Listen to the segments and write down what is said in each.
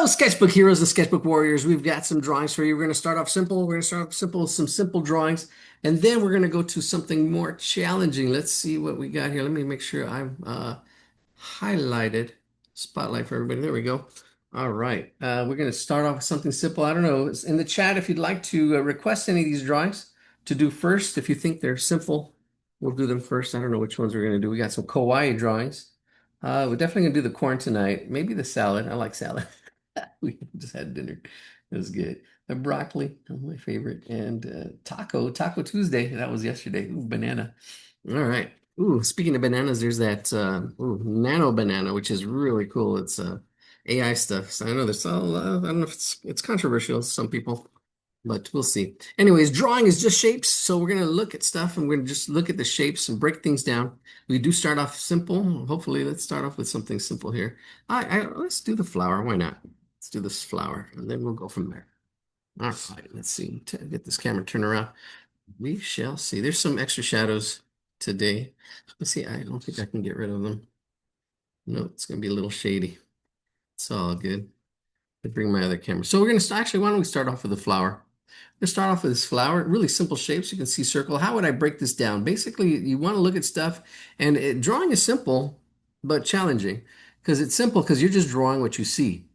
Sketchbook heroes and sketchbook warriors. We've got some drawings for you. We're going to start off simple. We're going to start off simple, with some simple drawings, and then we're going to go to something more challenging. Let's see what we got here. Let me make sure I'm highlighted. Spotlight for everybody. There we go. All right. We're going to start off with something simple. I don't know. It's in the chat if you'd like to request any of these drawings to do first. If you think they're simple, we'll do them first. I don't know which ones we're going to do. We got some kawaii drawings. We're definitely going to do the corn tonight. Maybe the salad. I like salad. We just had dinner. It was good. The broccoli, my favorite, and Taco Tuesday. That was yesterday. Ooh, banana. All right. Ooh, speaking of bananas, there's that nano banana, which is really cool. It's AI stuff. So I know there's I don't know if it's controversial to some people, but we'll see. Anyways, drawing is just shapes, so we're gonna look at stuff and we're gonna just look at the shapes and break things down. We do start off simple. Hopefully, let's start off with something simple here. Let's do the flower. Why not? Let's do this flower, and then we'll go from there. All right, let's see. Get this camera turned around. We shall see. There's some extra shadows today. Let's see. I don't think I can get rid of them. No, it's gonna be a little shady. It's all good. Let me bring my other camera. So we're gonna actually. Why don't we start off with the flower? Let's start off with this flower. Really simple shapes. You can see circle. How would I break this down? Basically, you want to look at stuff, and drawing is simple but challenging because it's simple because you're just drawing what you see.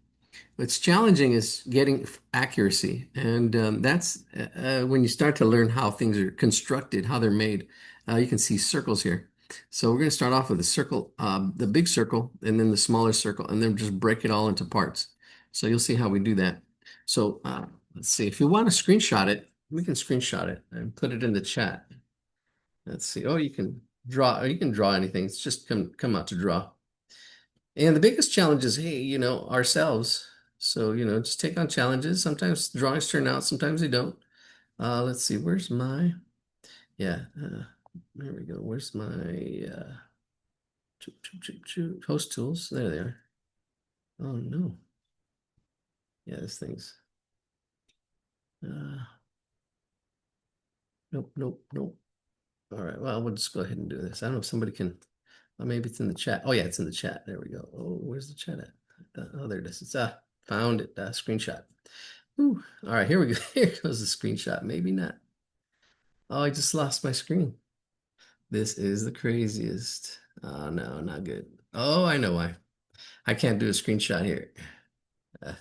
What's challenging is getting accuracy, and that's when you start to learn how things are constructed, how they're made. You can see circles here. So we're going to start off with the circle, the big circle, and then the smaller circle, and then just break it all into parts. So you'll see how we do that. So let's see. If you want to screenshot it, we can screenshot it and put it in the chat. Let's see. Oh, you can draw. You can draw anything. It's just come out to draw. And the biggest challenge is, hey, ourselves. So, just take on challenges. Sometimes drawings turn out, sometimes they don't. Let's see, where's my, yeah, there we go. Where's my host tools? There they are. Oh no. Yeah, this thing's, uh, nope, nope, nope. All right, well, we'll just go ahead and do this. I don't know if somebody can, maybe it's in the chat. Oh yeah, it's in the chat. There we go. Oh, where's the chat at? Oh, there it is. It's found it. Screenshot. Ooh. All right, here we go. Here goes the screenshot. Maybe not. Oh, I just lost my screen. This is the craziest. Oh no, not good. Oh, I know why. I can't do a screenshot here. Uh,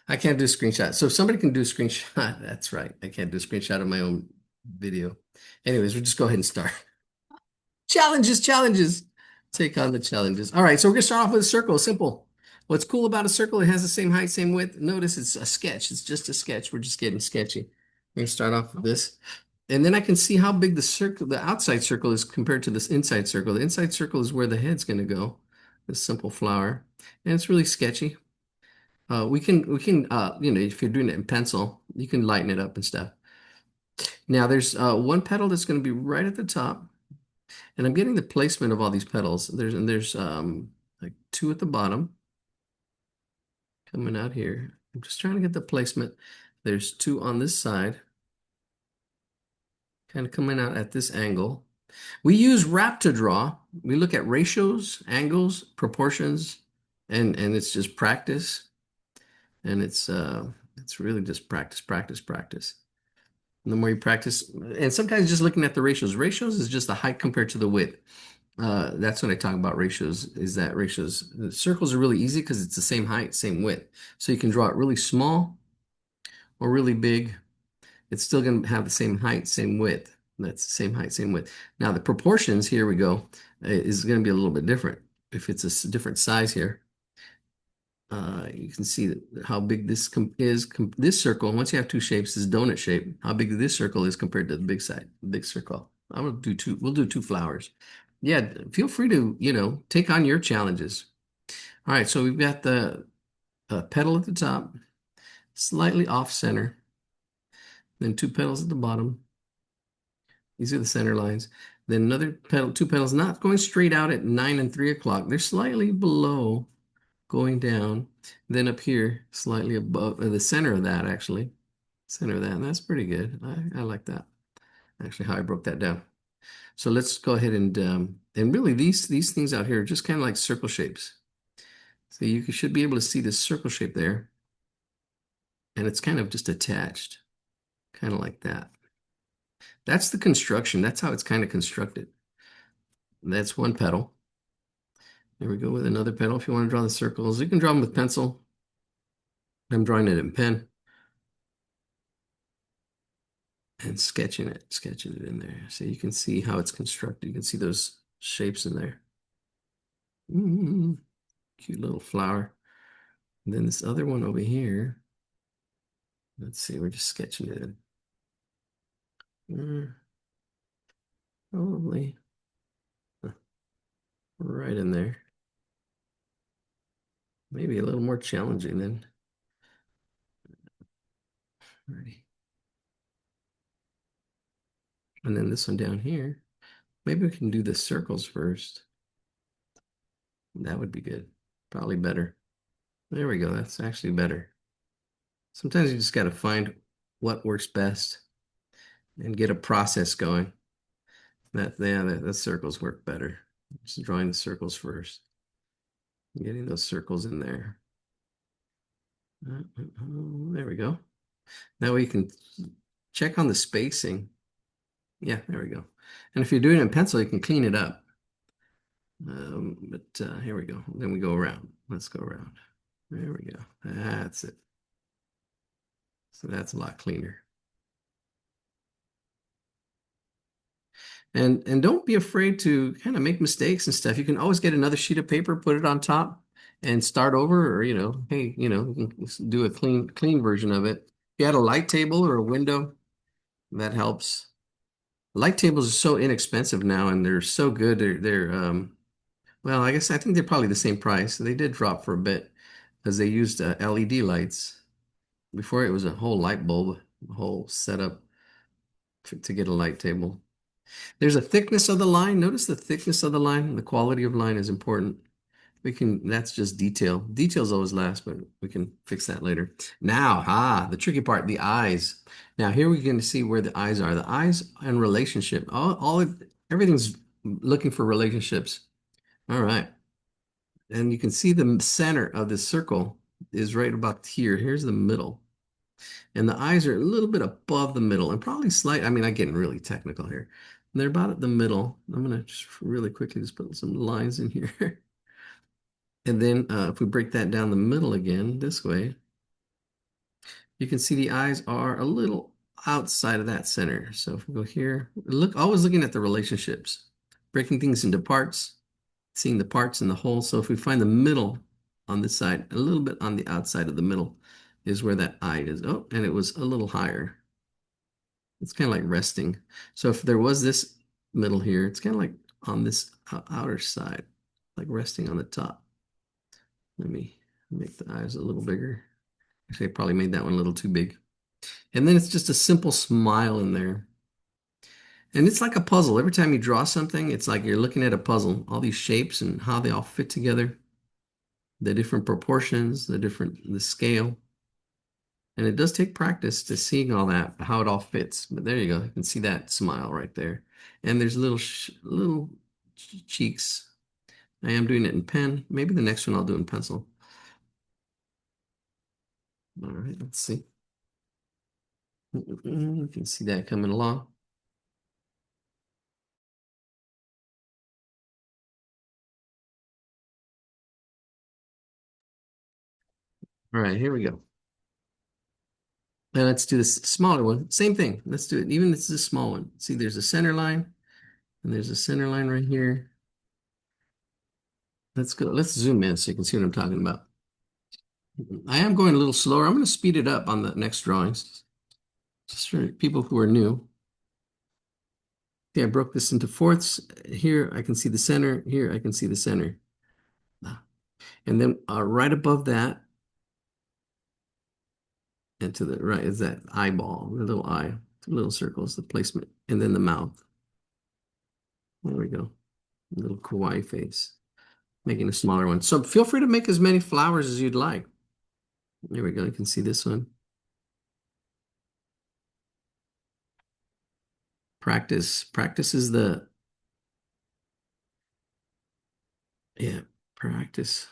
I can't do a screenshot. So if somebody can do a screenshot, that's right. I can't do a screenshot of my own video. Anyways, we'll just go ahead and start. Challenges, challenges. Take on the challenges. All right, so we're gonna start off with a circle. Simple. What's cool about a circle? It has the same height, same width. Notice it's a sketch. It's just a sketch. We're just getting sketchy. We're gonna start off with this. And then I can see how big the circle, the outside circle is compared to this inside circle. The inside circle is where the head's gonna go. This simple flower. And it's really sketchy. If you're doing it in pencil, you can lighten it up and stuff. Now there's one petal that's going to be right at the top. And I'm getting the placement of all these petals. There's like two at the bottom coming out here. I'm just trying to get the placement. There's two on this side, kind of coming out at this angle. We use wrap to draw. We look at ratios, angles, proportions, and it's just practice. And it's really just practice, practice, practice. And the more you practice, and sometimes just looking at the ratios. Ratios is just the height compared to the width. That's when I talk about ratios, is that ratios. The circles are really easy because it's the same height, same width. So you can draw it really small or really big. It's still going to have the same height, same width. That's the same height, same width. Now the proportions, here we go, is going to be a little bit different. If it's a different size here, you can see how big this is. This circle, once you have two shapes, this donut shape, how big this circle is compared to the big side, big circle. I will do two. We'll do two flowers. Yeah, feel free to, take on your challenges. All right, so we've got the petal at the top, slightly off center, then two petals at the bottom. These are the center lines. Then another petal, two petals, not going straight out at 9 and 3 o'clock. They're slightly below, going down. Then up here, slightly above, the center of that, actually. Center of that. And that's pretty good. I like that. Actually, how I broke that down. So let's go ahead and really these things out here are just kind of like circle shapes. So you should be able to see this circle shape there. and it's kind of just attached, kind of like that. That's the construction. That's how it's kind of constructed. That's one petal. There we go with another petal. If you want to draw the circles, you can draw them with pencil. I'm drawing it in pen and sketching it in there. So you can see how it's constructed. You can see those shapes in there. Cute little flower. And then this other one over here. Let's see, we're just sketching it in. Probably right in there. Maybe a little more challenging than. Alrighty. And then this one down here. Maybe we can do the circles first. That would be good. Probably better. There we go. That's actually better. Sometimes you just got to find what works best and get a process going. The circles work better. Just drawing the circles first. Getting those circles in there. There we go. That way you can check on the spacing. Yeah, there we go. And if you're doing it in pencil, you can clean it up. But here we go. Then we go around. Let's go around. There we go. That's it. So that's a lot cleaner. And don't be afraid to kind of make mistakes and stuff. You can always get another sheet of paper, put it on top, and start over, or hey, you can do a clean version of it. If you had a light table or a window, that helps. Light tables are so inexpensive now, and they're so good. They're well, I think they're probably the same price. They did drop for a bit because they used LED lights. Before it was a whole light bulb, a whole setup to get a light table. There's a thickness of the line. Notice the thickness of the line. The quality of line is important. That's just detail. Details always last, but we can fix that later. Now, the tricky part, the eyes. Now here we can see where the eyes are. The eyes and relationship. Everything's looking for relationships. All right. And you can see the center of this circle is right about here. Here's the middle. And the eyes are a little bit above the middle and probably I'm not getting really technical here. They're about at the middle. I'm going to just really quickly just put some lines in here. And then if we break that down the middle again this way, you can see the eyes are a little outside of that center. So if we go here, always looking at the relationships, breaking things into parts, seeing the parts in the whole. So if we find the middle on this side, a little bit on the outside of the middle is where that eye is. Oh, and it was a little higher. It's kind of like resting. So if there was this middle here, it's kind of like on this outer side, like resting on the top. Let me make the eyes a little bigger. Actually, I probably made that one a little too big. And then it's just a simple smile in there. And it's like a puzzle. Every time you draw something, it's like you're looking at a puzzle, all these shapes and how they all fit together, the different proportions, the scale. And it does take practice to seeing all that, how it all fits. But there you go. You can see that smile right there. And there's little cheeks. I am doing it in pen. Maybe the next one I'll do in pencil. All right, let's see. You can see that coming along. All right, here we go. And let's do this smaller one. Same thing. Let's do it. Even this is a small one. See, there's a center line, and there's a center line right here. Let's go. Let's zoom in so you can see what I'm talking about. I am going a little slower. I'm going to speed it up on the next drawings, just for people who are new. Okay, I broke this into fourths. Here I can see the center. Here I can see the center. And then right above that, and to the right is that eyeball, the little eye, two little circles, the placement, and then the mouth. There we go. A little kawaii face. Making a smaller one. So feel free to make as many flowers as you'd like. There we go. You can see this one. Practice. Practice is yeah, practice.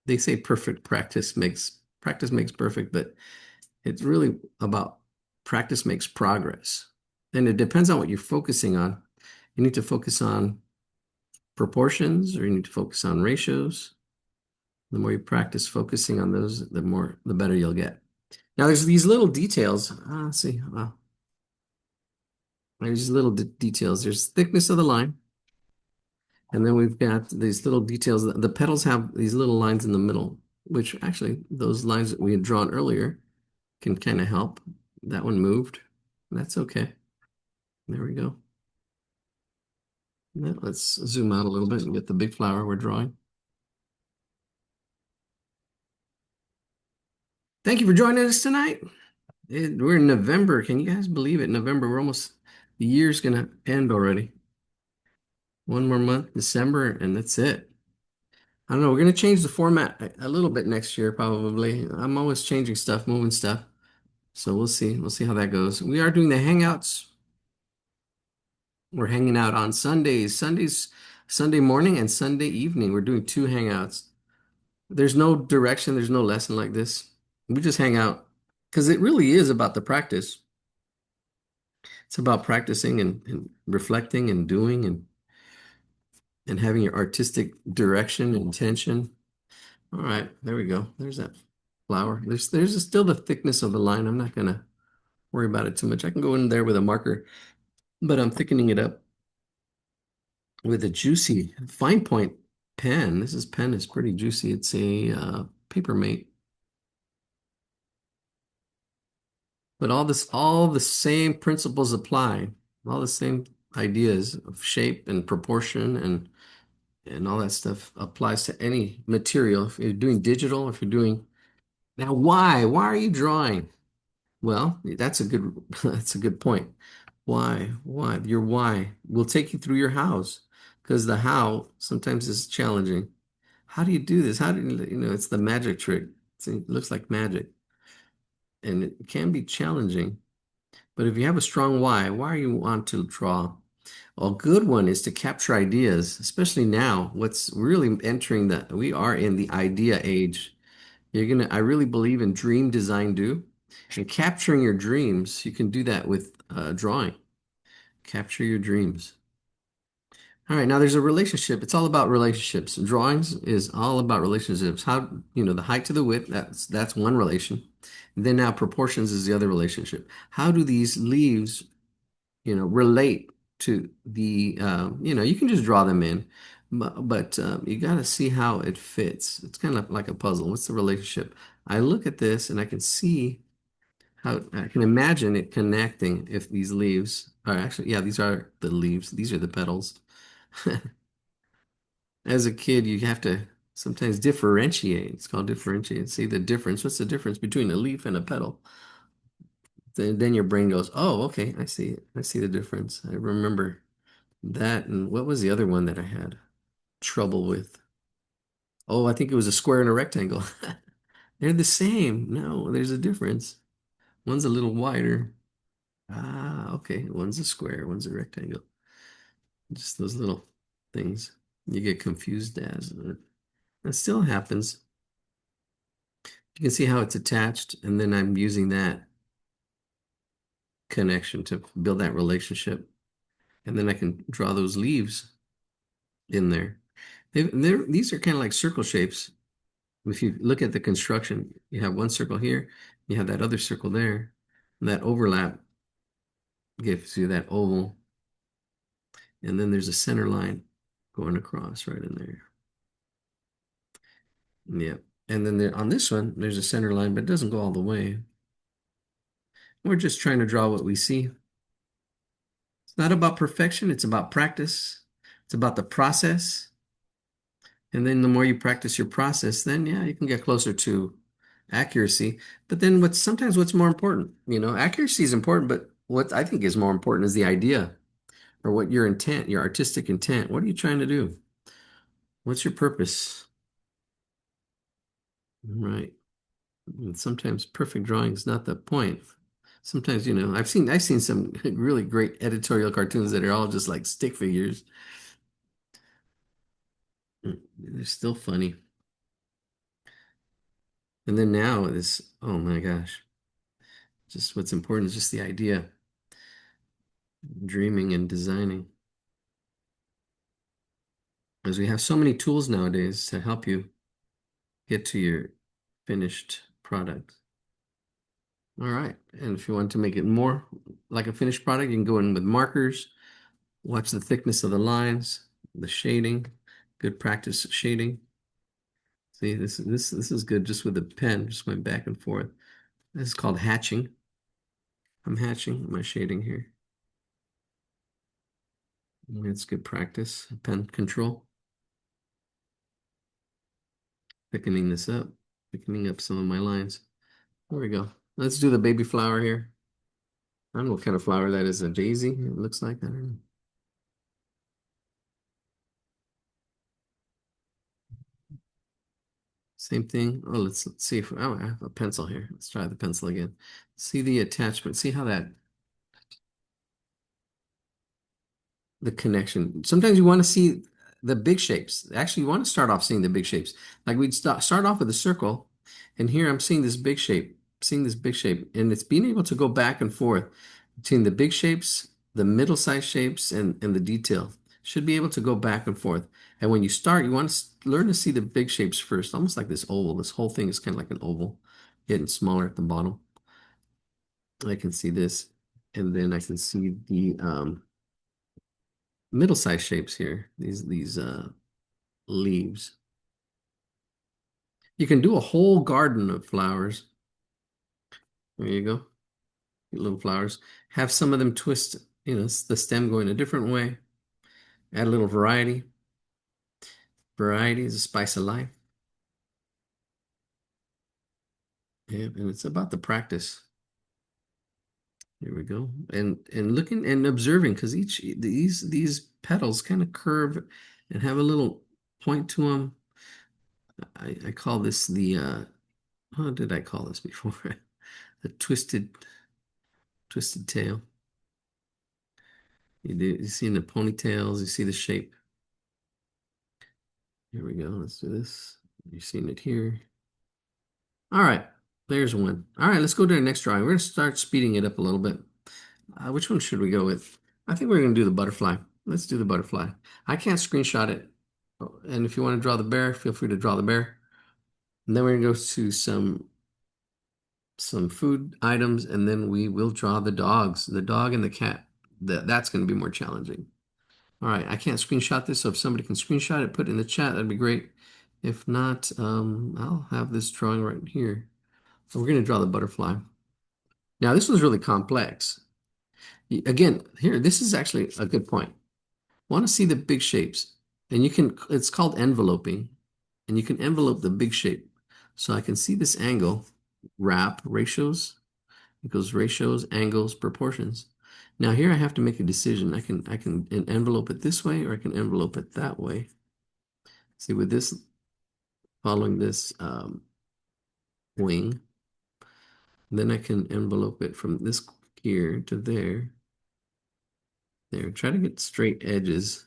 They say practice makes perfect, but It's really about practice makes progress. And it depends on what you're focusing on. You need to focus on proportions or you need to focus on ratios. The more you practice focusing on those, the better you'll get. Now there's these little details. Let's see. There's little details. There's thickness of the line. And then we've got these little details. The petals have these little lines in the middle, which actually those lines that we had drawn earlier can kind of help. That one moved. That's okay. There we go. Now let's zoom out a little bit and get the big flower we're drawing. Thank you for joining us tonight. We're in November. Can you guys believe it? November. The year's gonna end already. One more month, December, and that's it. I don't know. We're gonna change the format a little bit next year, probably. I'm always changing stuff, moving stuff. So we'll see. We'll see how that goes. We are doing the hangouts. We're hanging out on Sunday morning and Sunday evening. We're doing two hangouts. There's no direction, there's no lesson like this. We just hang out because it really is about the practice. It's about practicing and reflecting and doing and having your artistic direction and intention. All right, there we go. There's that flower. There's still the thickness of the line. I'm not gonna worry about it too much. I can go in there with a marker, but I'm thickening it up with a juicy fine point pen. This pen is pretty juicy. It's a Paper Mate. But all the same principles apply. All the same ideas of shape and proportion and all that stuff applies to any material. If you're doing digital, if you're doing now, why? Why are you drawing? Well, that's a good that's a good point. Why? Why? Your why will take you through your hows because the how sometimes is challenging. How do you do this? How do it's the magic trick. It looks like magic and it can be challenging. But if you have a strong why you want to draw? A good one is to capture ideas, especially now. What's really entering we are in the idea age. I really believe in dream design do. And capturing your dreams, you can do that with drawing. Capture your dreams. All right, now there's a relationship. It's all about relationships. Drawings is all about relationships. The height to the width, that's one relation. And then now proportions is the other relationship. How do these leaves, relate to you can just draw them in, but you got to see how it fits. It's kind of like a puzzle. What's the relationship? I look at this and I can see how I can imagine it connecting if these leaves are actually, yeah, these are the leaves. These are the petals. As a kid, you have to sometimes differentiate. It's called differentiate. See the difference. What's the difference between a leaf and a petal? Then your brain goes, oh, okay, I see it. I see the difference. I remember that. And what was the other one that I had trouble with? Oh, I think it was a square and a rectangle. They're the same. No, there's a difference. One's a little wider. Ah, okay. One's a square, one's a rectangle. Just those little things you get confused as. That still happens. You can see how it's attached, and then I'm using that connection to build that relationship. And then I can draw those leaves in there. These are kind of like circle shapes. If you look at the construction, you have one circle here, you have that other circle there, and that overlap gives you that oval. And then there's a center line going across right in there. Yeah. And then on this one, there's a center line, but it doesn't go all the way. We're just trying to draw what we see. It's not about perfection, it's about practice. It's about the process. And then the more you practice your process, then yeah, you can get closer to accuracy. But then what's more important? Accuracy is important, but what I think is more important is the idea or what your intent, your artistic intent. What are you trying to do? What's your purpose? Right. And sometimes perfect drawing is not the point. Sometimes, I've seen some really great editorial cartoons that are all just like stick figures. They're still funny. And then now oh my gosh. Just what's important is just the idea, dreaming and designing. As we have so many tools nowadays to help you get to your finished product. All right. And if you want to make it more like a finished product, you can go in with markers, watch the thickness of the lines, the shading, good practice shading. See, this is good just with the pen, just went back and forth. This is called hatching. I'm hatching my shading here. It's good practice. Pen control. Thickening this up, thickening up some of my lines. There we go. Let's do the baby flower here. I don't know what kind of flower that is. A daisy, it looks like. I don't know. Same thing. Oh, let's see if oh, I have a pencil here. Let's try the pencil again. See the attachment. See how that the connection. Sometimes you want to see the big shapes. Actually, you want to start off seeing the big shapes. Like we'd start off with a circle, and here I'm seeing this big shape, seeing this big shape, and it's being able to go back and forth between the big shapes, the middle-sized shapes, and the detail. Should be able to go back and forth. And when you start, you want to learn to see the big shapes first, almost like this oval. This whole thing is kind of like an oval, getting smaller at the bottom. I can see this, and then I can see the middle-sized shapes here. These leaves. You can do a whole garden of flowers. There you go. Little flowers. Have some of them twist, the stem going a different way. Add a little variety. Variety is a spice of life. Yeah, and it's about the practice. Here we go. And looking and observing because each these petals kind of curve and have a little point to them. I call this the how did I call this before? The twisted tail. You see in the ponytails, you see the shape. Here we go. Let's do this. You've seen it here. All right, there's one. All right, let's go to the next drawing. We're going to start speeding it up a little bit. Which one should we go with? I think we're going to do the butterfly. Let's do the butterfly. I can't screenshot it. And if you want to draw the bear, feel free to draw the bear. And then we're going to go to some food items, and then we will draw the dogs, the dog and the cat. That's going to be more challenging. All right, I can't screenshot this, so if somebody can screenshot it, put it in the chat, that'd be great. If not, I'll have this drawing right here. So we're going to draw the butterfly. Now, this was really complex. Again, here, this is actually a good point. Want to see the big shapes, and it's called enveloping, and you can envelope the big shape. So I can see this angle, wrap, ratios, it goes ratios, angles, proportions. Now here I have to make a decision. I can envelope it this way or I can envelope it that way. See with this, following this wing, then I can envelope it from this here to there. There, try to get straight edges.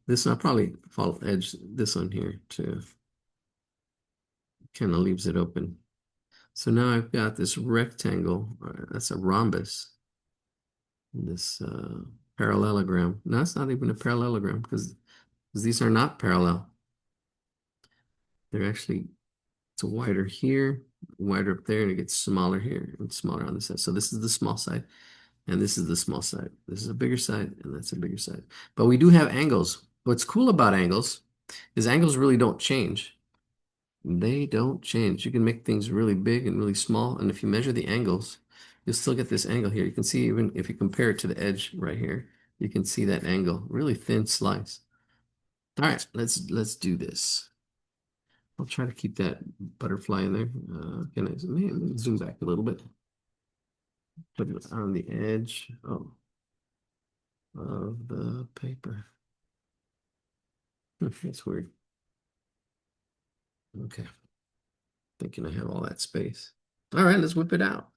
This I'll probably follow edge this one here too. Kind of leaves it open. So now I've got this rectangle. That's a rhombus. This parallelogram. No, it's not even a parallelogram because these are not parallel. They're actually, it's wider here, wider up there, and it gets smaller here and smaller on this side. So this is the small side, and this is the small side. This is a bigger side, and that's a bigger side. But we do have angles. What's cool about angles is angles really don't change. They don't change. You can make things really big and really small, and if you measure the angles, you'll still get this angle here. You can see even if you compare it to the edge right here, you can see that angle, really thin slice. All right, let's do this. I'll try to keep that butterfly in there. Can I zoom back a little bit? Put it on the edge of the paper. That's weird. Okay. Thinking I have all that space. All right, let's whip it out.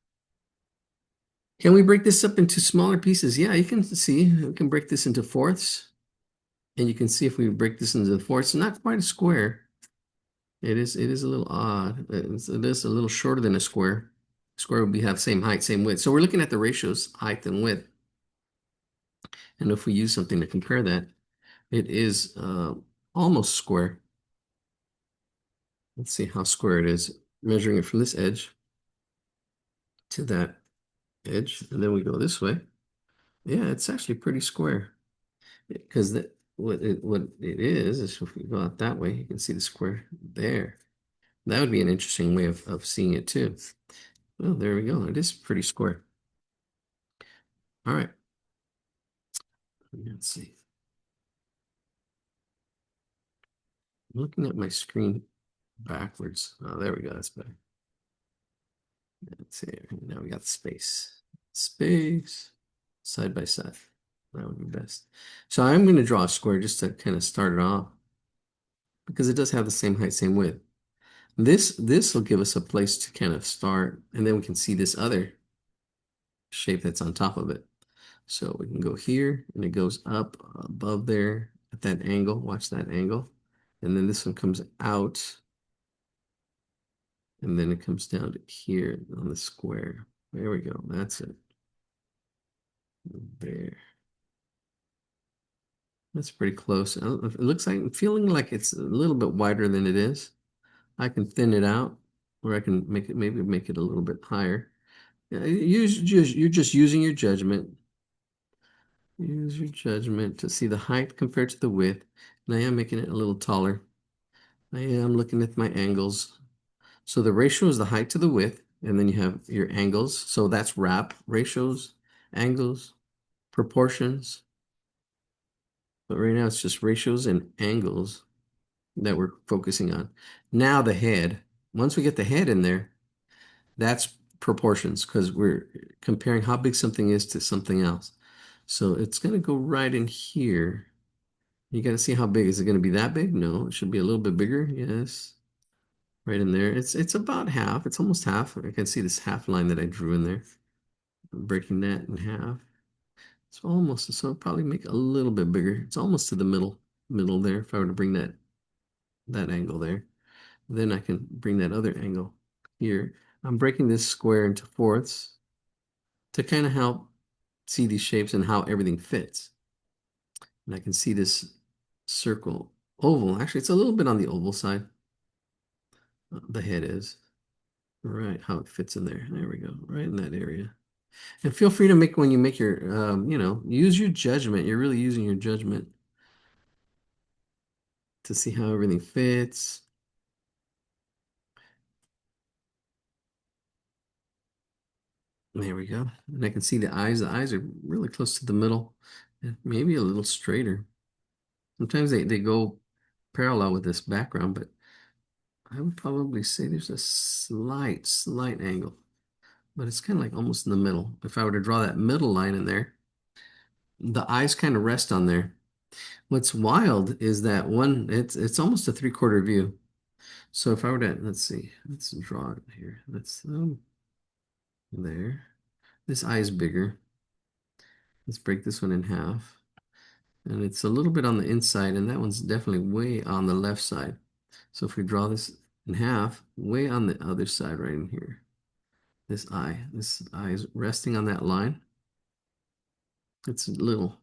Can we break this up into smaller pieces? Yeah, you can see. We can break this into fourths. And you can see if we break this into the fourths, not quite a square. It is a little odd. It is a little shorter than a square. Square would be have same height, same width. So we're looking at the ratios, height and width. And if we use something to compare that, it is almost square. Let's see how square it is. Measuring it from this edge to that edge, and then we go this way. Yeah, it's actually pretty square because what it is if we go out that way, you can see the square there. That would be an interesting way of seeing it too. Well, there we go. It is pretty square. All right. Let's see. I'm looking at my screen backwards. Oh, there we go. That's better. Let's see. Now we got space. Space. Side by side. That would be best. So I'm going to draw a square just to kind of start it off because it does have the same height, same width. This will give us a place to kind of start, and then we can see this other shape that's on top of it. So we can go here, and it goes up above there at that angle. Watch that angle. And then this one comes out, and then it comes down to here on the square. There we go. That's it. There. That's pretty close. It looks like, feeling like it's a little bit wider than it is. I can thin it out, or I can make it, maybe make it a little bit higher. You're just using your judgment. Use your judgment to see the height compared to the width. And I am making it a little taller. I am looking at my angles. So the ratio is the height to the width, and then you have your angles. So that's wrap, ratios, angles, proportions. But right now it's just ratios and angles that we're focusing on. Now the head. Once we get the head in there, that's proportions because we're comparing how big something is to something else. So it's going to go right in here. You got to see how big. Is it going to be that big? No, it should be a little bit bigger. Yes. Right in there. It's about half. It's almost half. I can see this half line that I drew in there. I'm breaking that in half. It's almost, so it'll probably make it a little bit bigger. It's almost to the middle there. If I were to bring that angle there, then I can bring that other angle here. I'm breaking this square into fourths to kind of help see these shapes and how everything fits. And I can see this circle oval. Actually, it's a little bit on the oval side. The head is. Right, how it fits in there. There we go, right in that area. And feel free to make, when you make your, use your judgment. You're really using your judgment to see how everything fits. There we go. And I can see the eyes. The eyes are really close to the middle, and maybe a little straighter. Sometimes they go parallel with this background, but I would probably say there's a slight angle, but it's kind of like almost in the middle. If I were to draw that middle line in there, the eyes kind of rest on there. What's wild is that one, it's almost a three-quarter view. So if I were to, let's see, let's draw it here. Let's there. This eye is bigger. Let's break this one in half. And it's a little bit on the inside, and that one's definitely way on the left side. So if we draw this in half, way on the other side right in here. This eye is resting on that line. It's a little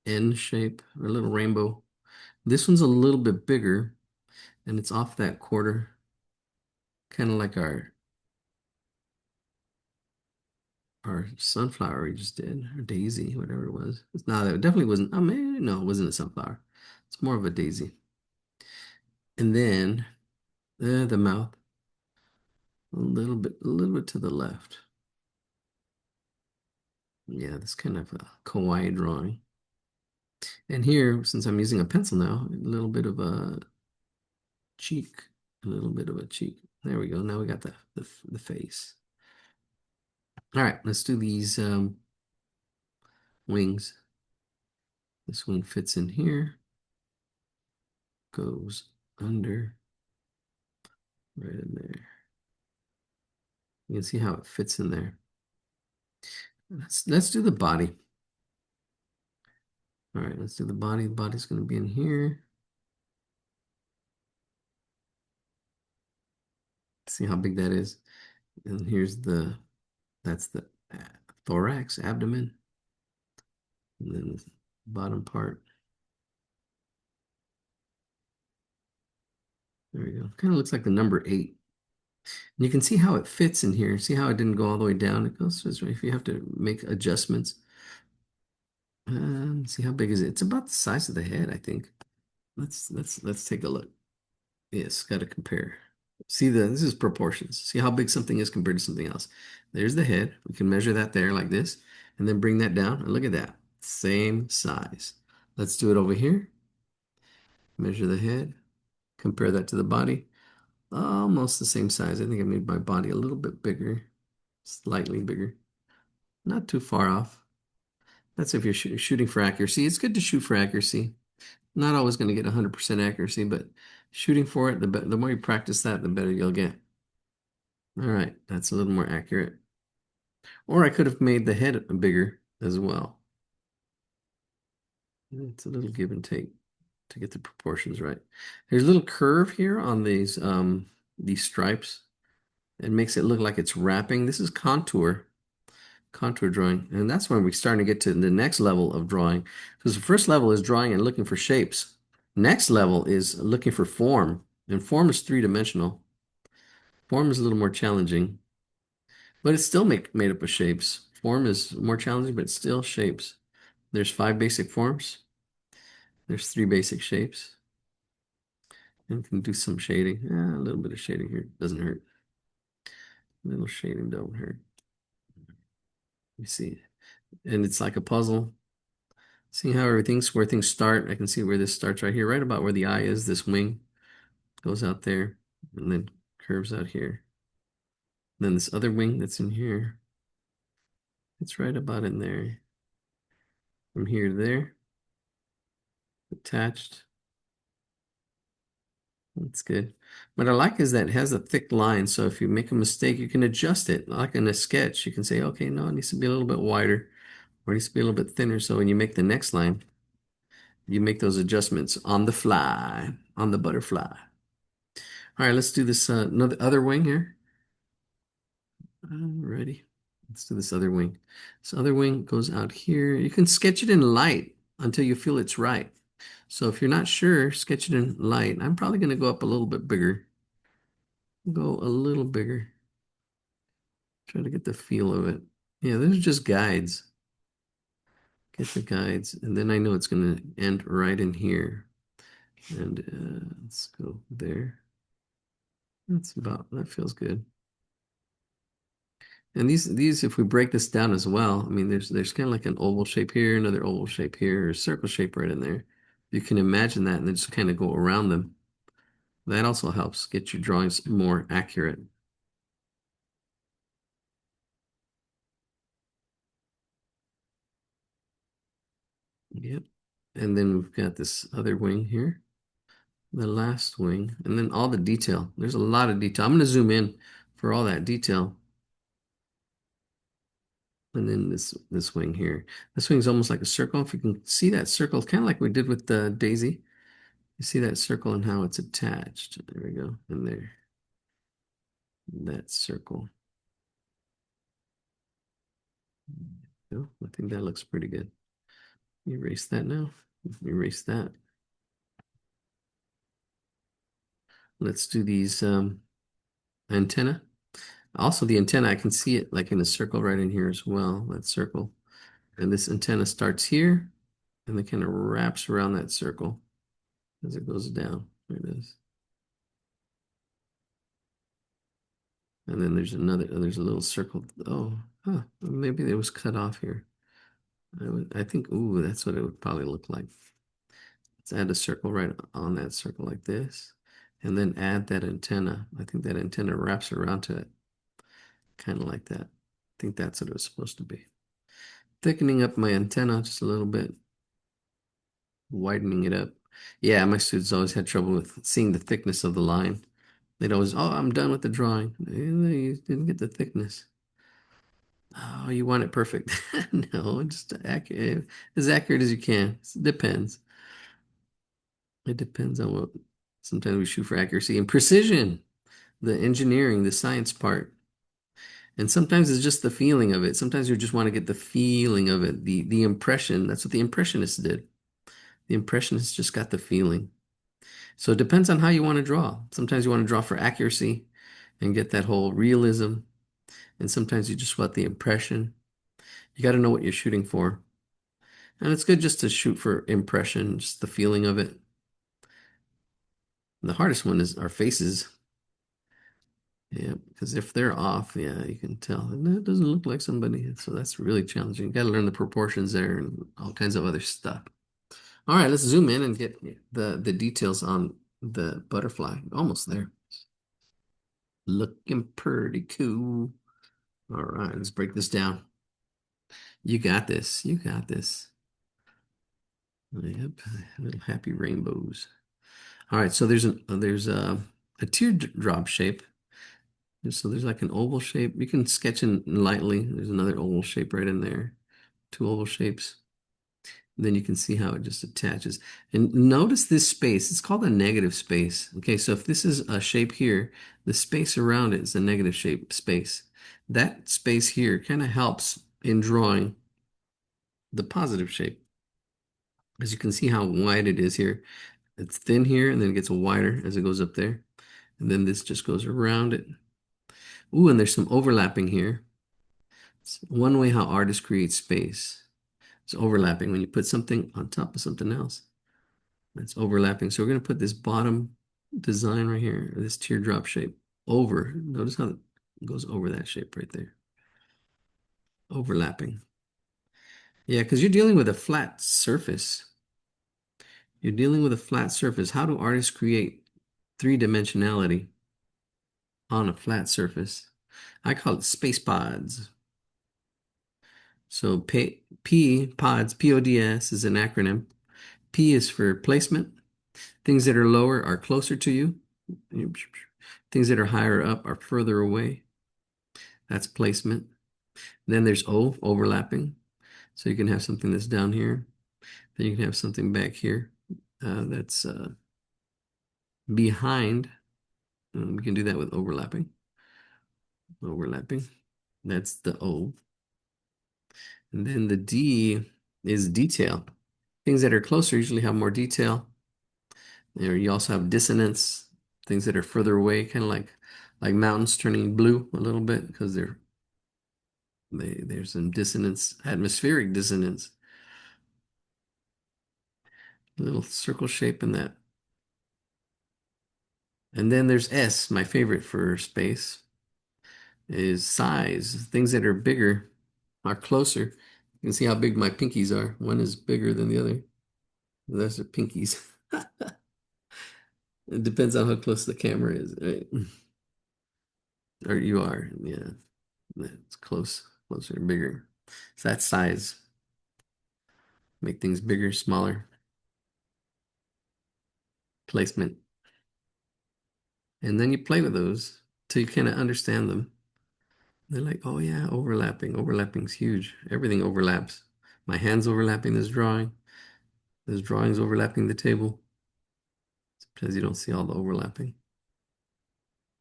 N shape, or a little rainbow. This one's a little bit bigger, and it's off that quarter, kind of like our sunflower we just did, or daisy, whatever it was. It's not, it definitely wasn't, I mean, no, it wasn't a sunflower. It's more of a daisy. And then the mouth, a little bit to the left. Yeah, that's kind of a kawaii drawing. And here, since I'm using a pencil now, a little bit of a cheek, a little bit of a cheek. There we go. Now we got the face. All right, let's do these wings. This one fits in here, goes under, right in there. You can see how it fits in there. Let's do the body. All right, let's do the body. The body's going to be in here. See how big that is. And that's the thorax, abdomen, and then the bottom part. There we go. Kind of looks like the number 8. And you can see how it fits in here. See how it didn't go all the way down? It goes this way. If you have to make adjustments. See how big is it? It's about the size of the head, I think. Let's take a look. Yes, got to compare. See this is proportions. See how big something is compared to something else. There's the head. We can measure that there like this, and then bring that down. And look at that. Same size. Let's do it over here. Measure the head. Compare that to the body. Almost the same size. I think I made my body a little bit bigger, slightly bigger. Not too far off. That's if you're shooting for accuracy. It's good to shoot for accuracy. Not always going to get 100% accuracy, but shooting for it, the more you practice that, the better you'll get. All right, that's a little more accurate. Or I could have made the head bigger as well. It's a little give and take to get the proportions right. There's a little curve here on these stripes. It makes it look like it's wrapping. This is contour drawing. And that's when we're starting to get to the next level of drawing. Because the first level is drawing and looking for shapes. Next level is looking for form. And form is three-dimensional. Form is a little more challenging, but it's still made up of shapes. Form is more challenging, but it's still shapes. There's 5 basic forms. There's 3 basic shapes. And we can do some shading. A little bit of shading here. Doesn't hurt. A little shading don't hurt. You see. And it's like a puzzle. See how where things start? I can see where this starts right here, right about where the eye is. This wing goes out there and then curves out here. And then this other wing that's in here, it's right about in there. From here to there, attached. That's good. What I like is that it has a thick line, so if you make a mistake, you can adjust it. Like in a sketch, you can say, okay, no, it needs to be a little bit wider, or it needs to be a little bit thinner. So when you make the next line, you make those adjustments on the fly, on the butterfly. All right, let's do this another other wing here. Alrighty, let's do this other wing. This other wing goes out here. You can sketch it in light until you feel it's right. So if you're not sure, sketch it in light. I'm probably going to go up a little bit bigger. Go a little bigger. Try to get the feel of it. Yeah, those are just guides. Get the guides, and then I know it's going to end right in here. And let's go there. That feels good. And these, if we break this down as well, I mean, there's kind of like an oval shape here, another oval shape here, a circle shape right in there. You can imagine that and then just kind of go around them. That also helps get your drawings more accurate. Yep. And then we've got this other wing here, the last wing, and then all the detail. There's a lot of detail. I'm going to zoom in for all that detail. And then this wing here. This wing is almost like a circle. If you can see that circle, it's kind of like we did with the daisy. You see that circle and how it's attached. There we go. And there. That circle. Oh, I think that looks pretty good. Erase that now. Erase that. Let's do these antenna. Also, the antenna, I can see it like in a circle right in here as well, that circle. And this antenna starts here and then kind of wraps around that circle as it goes down. There it is. And then there's a little circle. Oh, maybe it was cut off here. I think, ooh, that's what it would probably look like. Let's add a circle right on that circle like this. And then add that antenna. I think that antenna wraps around to it. Kind of like that. I think that's what it was supposed to be. Thickening up my antenna just a little bit. Widening it up. Yeah, my students always had trouble with seeing the thickness of the line. They'd always, oh, I'm done with the drawing. You didn't get the thickness. Oh, you want it perfect. No, just accurate, as accurate as you can. It depends. It depends on what. Sometimes we shoot for accuracy and precision, the engineering, the science part. And sometimes it's just the feeling of it. Sometimes you just want to get the feeling of it, the impression. That's what the impressionists did. The impressionists just got the feeling. So it depends on how you want to draw. Sometimes you want to draw for accuracy and get that whole realism, and sometimes you just want the impression. You got to know what you're shooting for. And it's good just to shoot for impression, just the feeling of it. And the hardest one is our faces. Yeah, because if they're off, yeah, you can tell. And that doesn't look like somebody. So that's really challenging. You got to learn the proportions there and all kinds of other stuff. All right, let's zoom in and get the details on the butterfly. Almost there. Looking pretty cool. All right, let's break this down. You got this. You got this. Yep, little happy rainbows. All right, so there's a teardrop shape. So there's like an oval shape. You can sketch in lightly. There's another oval shape right in there. Two oval shapes. Then you can see how it just attaches. And notice this space. It's called a negative space. Okay, so if this is a shape here, the space around it is a negative shape space. That space here kind of helps in drawing the positive shape. As you can see how wide it is here. It's thin here and then it gets wider as it goes up there. And then this just goes around it. Ooh, and there's some overlapping here. It's one way how artists create space. It's overlapping when you put something on top of something else. It's overlapping. So we're going to put this bottom design right here, this teardrop shape over. Notice how it goes over that shape right there. Overlapping. Yeah, because you're dealing with a flat surface. You're dealing with a flat surface. How do artists create three-dimensionality on a flat surface? I call it space pods. So pods, PODS is an acronym. P is for placement. Things that are lower are closer to you. Things that are higher up are further away. That's placement. Then there's O, overlapping. So you can have something that's down here. Then you can have something back here that's behind. We can do that with overlapping. Overlapping. That's the O. And then the D is detail. Things that are closer usually have more detail. There you also have dissonance, things that are further away, kind of like mountains turning blue a little bit because there's some dissonance, atmospheric dissonance. A little circle shape in that. And then there's S, my favorite for space, is size. Things that are bigger are closer. You can see how big my pinkies are. One is bigger than the other. Those are pinkies. It depends on how close the camera is, right? Or you are, yeah. It's close, closer, bigger. So that's size. Make things bigger, smaller. Placement. And then you play with those till you kind of understand them. They're like, oh yeah, overlapping. Overlapping's huge. Everything overlaps. My hand's overlapping this drawing. This drawing's overlapping the table. Sometimes you don't see all the overlapping.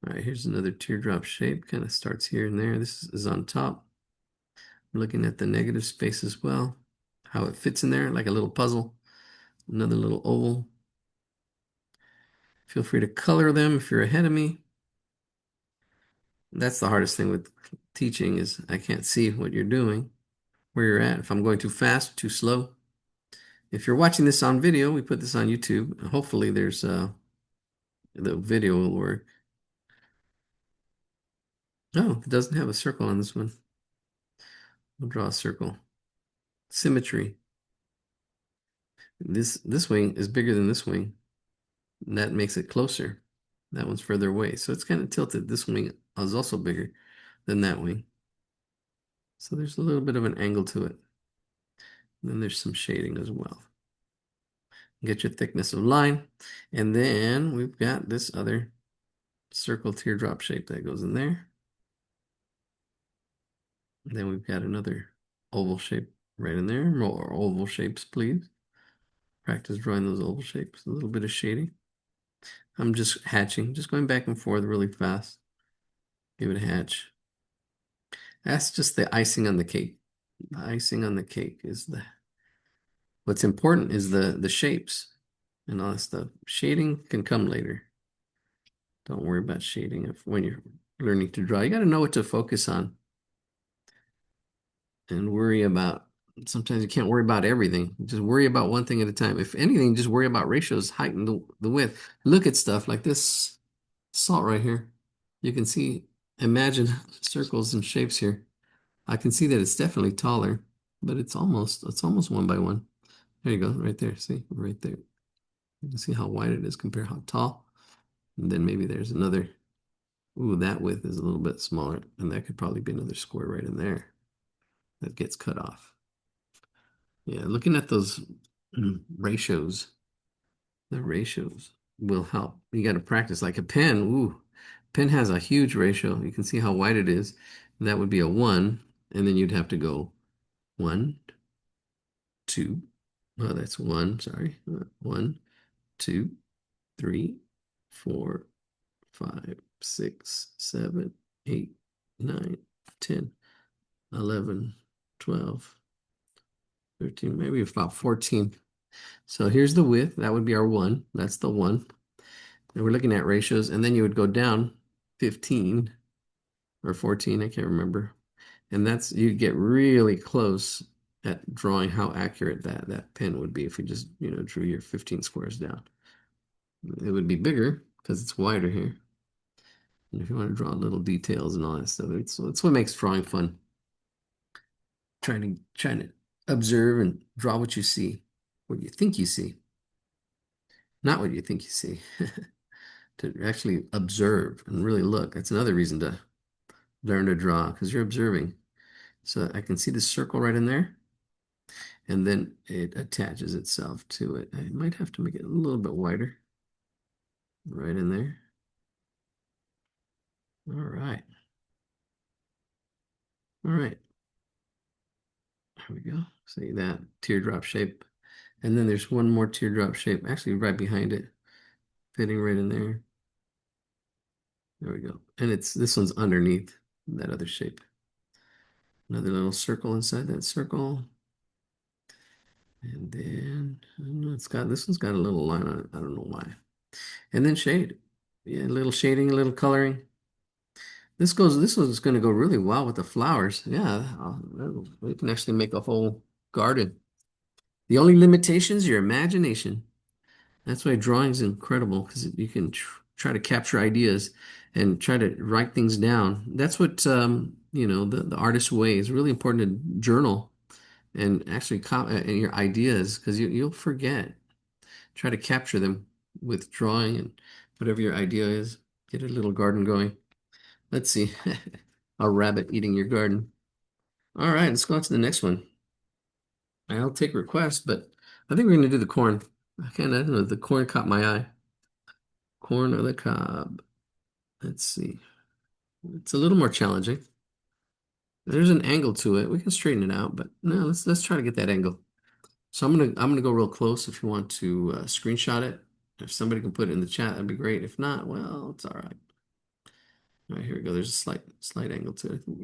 All right, here's another teardrop shape. Kind of starts here and there. This is on top. We're looking at the negative space as well. How it fits in there like a little puzzle. Another little oval. Feel free to color them if you're ahead of me. That's the hardest thing with teaching is I can't see what you're doing, where you're at, if I'm going too fast, too slow. If you're watching this on video, we put this on YouTube. Hopefully there's the video will work. Oh, it doesn't have a circle on this one. We'll draw a circle. Symmetry. This wing is bigger than this wing. And that makes it closer. That one's further away. So it's kind of tilted. This wing is also bigger than that wing. So there's a little bit of an angle to it. And then there's some shading as well. Get your thickness of line. And then we've got this other circle teardrop shape that goes in there. And then we've got another oval shape right in there. More oval shapes, please. Practice drawing those oval shapes. A little bit of shading. I'm just hatching, just going back and forth really fast. Give it a hatch. That's just the icing on the cake. The icing on the cake is what's important is the shapes and all that stuff. Shading can come later. Don't worry about shading if when you're learning to draw. You got to know what to focus on and worry about. Sometimes you can't worry about everything. Just worry about one thing at a time. If anything, just worry about ratios, height, and the width. Look at stuff like this salt right here. You can see, imagine circles and shapes here. I can see that it's definitely taller, but it's almost one by one. There you go, right there. See, right there. You can see how wide it is compared how tall. And then maybe there's another. Ooh, that width is a little bit smaller, and that could probably be another square right in there that gets cut off. Yeah, looking at those ratios, the ratios will help. You got to practice like a pen. Ooh, pen has a huge ratio. You can see how wide it is. That would be a one, and then you'd have to go one, two. Oh, that's one, sorry. One, two, three, four, 5, 6, 7, 8, 9, 10, 11, 12, 13, maybe about 14. So here's the width. That would be our one. That's the one. And we're looking at ratios. And then you would go down 15 or 14. I can't remember. And that's, you'd get really close at drawing how accurate that pen would be if you just, drew your 15 squares down. It would be bigger because it's wider here. And if you want to draw little details and all that stuff, it's what makes drawing fun. Trying to observe and draw what you see, what you think you see, not what you think you see. To actually observe and really look. That's another reason to learn to draw because you're observing. So I can see the circle right in there, and then it attaches itself to it. I might have to make it a little bit wider, right in there. All right. All right. There we go. See that teardrop shape. And then there's one more teardrop shape, actually right behind it, fitting right in there. There we go. And this one's underneath that other shape. Another little circle inside that circle. And then I don't know, this one's got a little line on it. I don't know why. And then shade. Yeah, a little shading, a little coloring. This one's going to go really well with the flowers. Yeah, we can actually make a whole garden. The only limitation is your imagination. That's why drawing's incredible because you can try to capture ideas and try to write things down. That's what the artist's way is really important to journal and actually and your ideas because you'll forget. Try to capture them with drawing and whatever your idea is. Get a little garden going. Let's see. A rabbit eating your garden. All right, let's go on to the next one. I'll take requests, but I think we're going to do the corn. I don't know. The corn caught my eye. Corn or the cob. Let's see. It's a little more challenging. There's an angle to it. We can straighten it out, but no, let's try to get that angle. So I'm gonna go real close. If you want to screenshot it, if somebody can put it in the chat, that'd be great. If not, well, it's all right. All right, here we go. There's a slight angle to it. I think,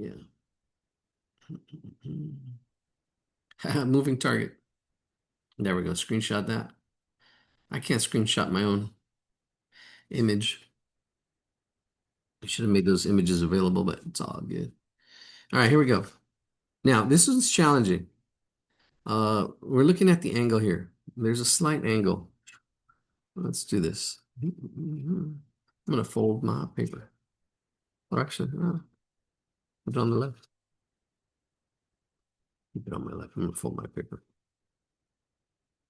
yeah. Moving target. There we go. Screenshot that. I can't screenshot my own image. I should have made those images available, but it's all good. All right, here we go. Now, this is challenging. We're looking at the angle here. There's a slight angle. Let's do this. I'm going to fold my paper. Or actually, put it on the left. Keep it on my left. I'm going to fold my paper.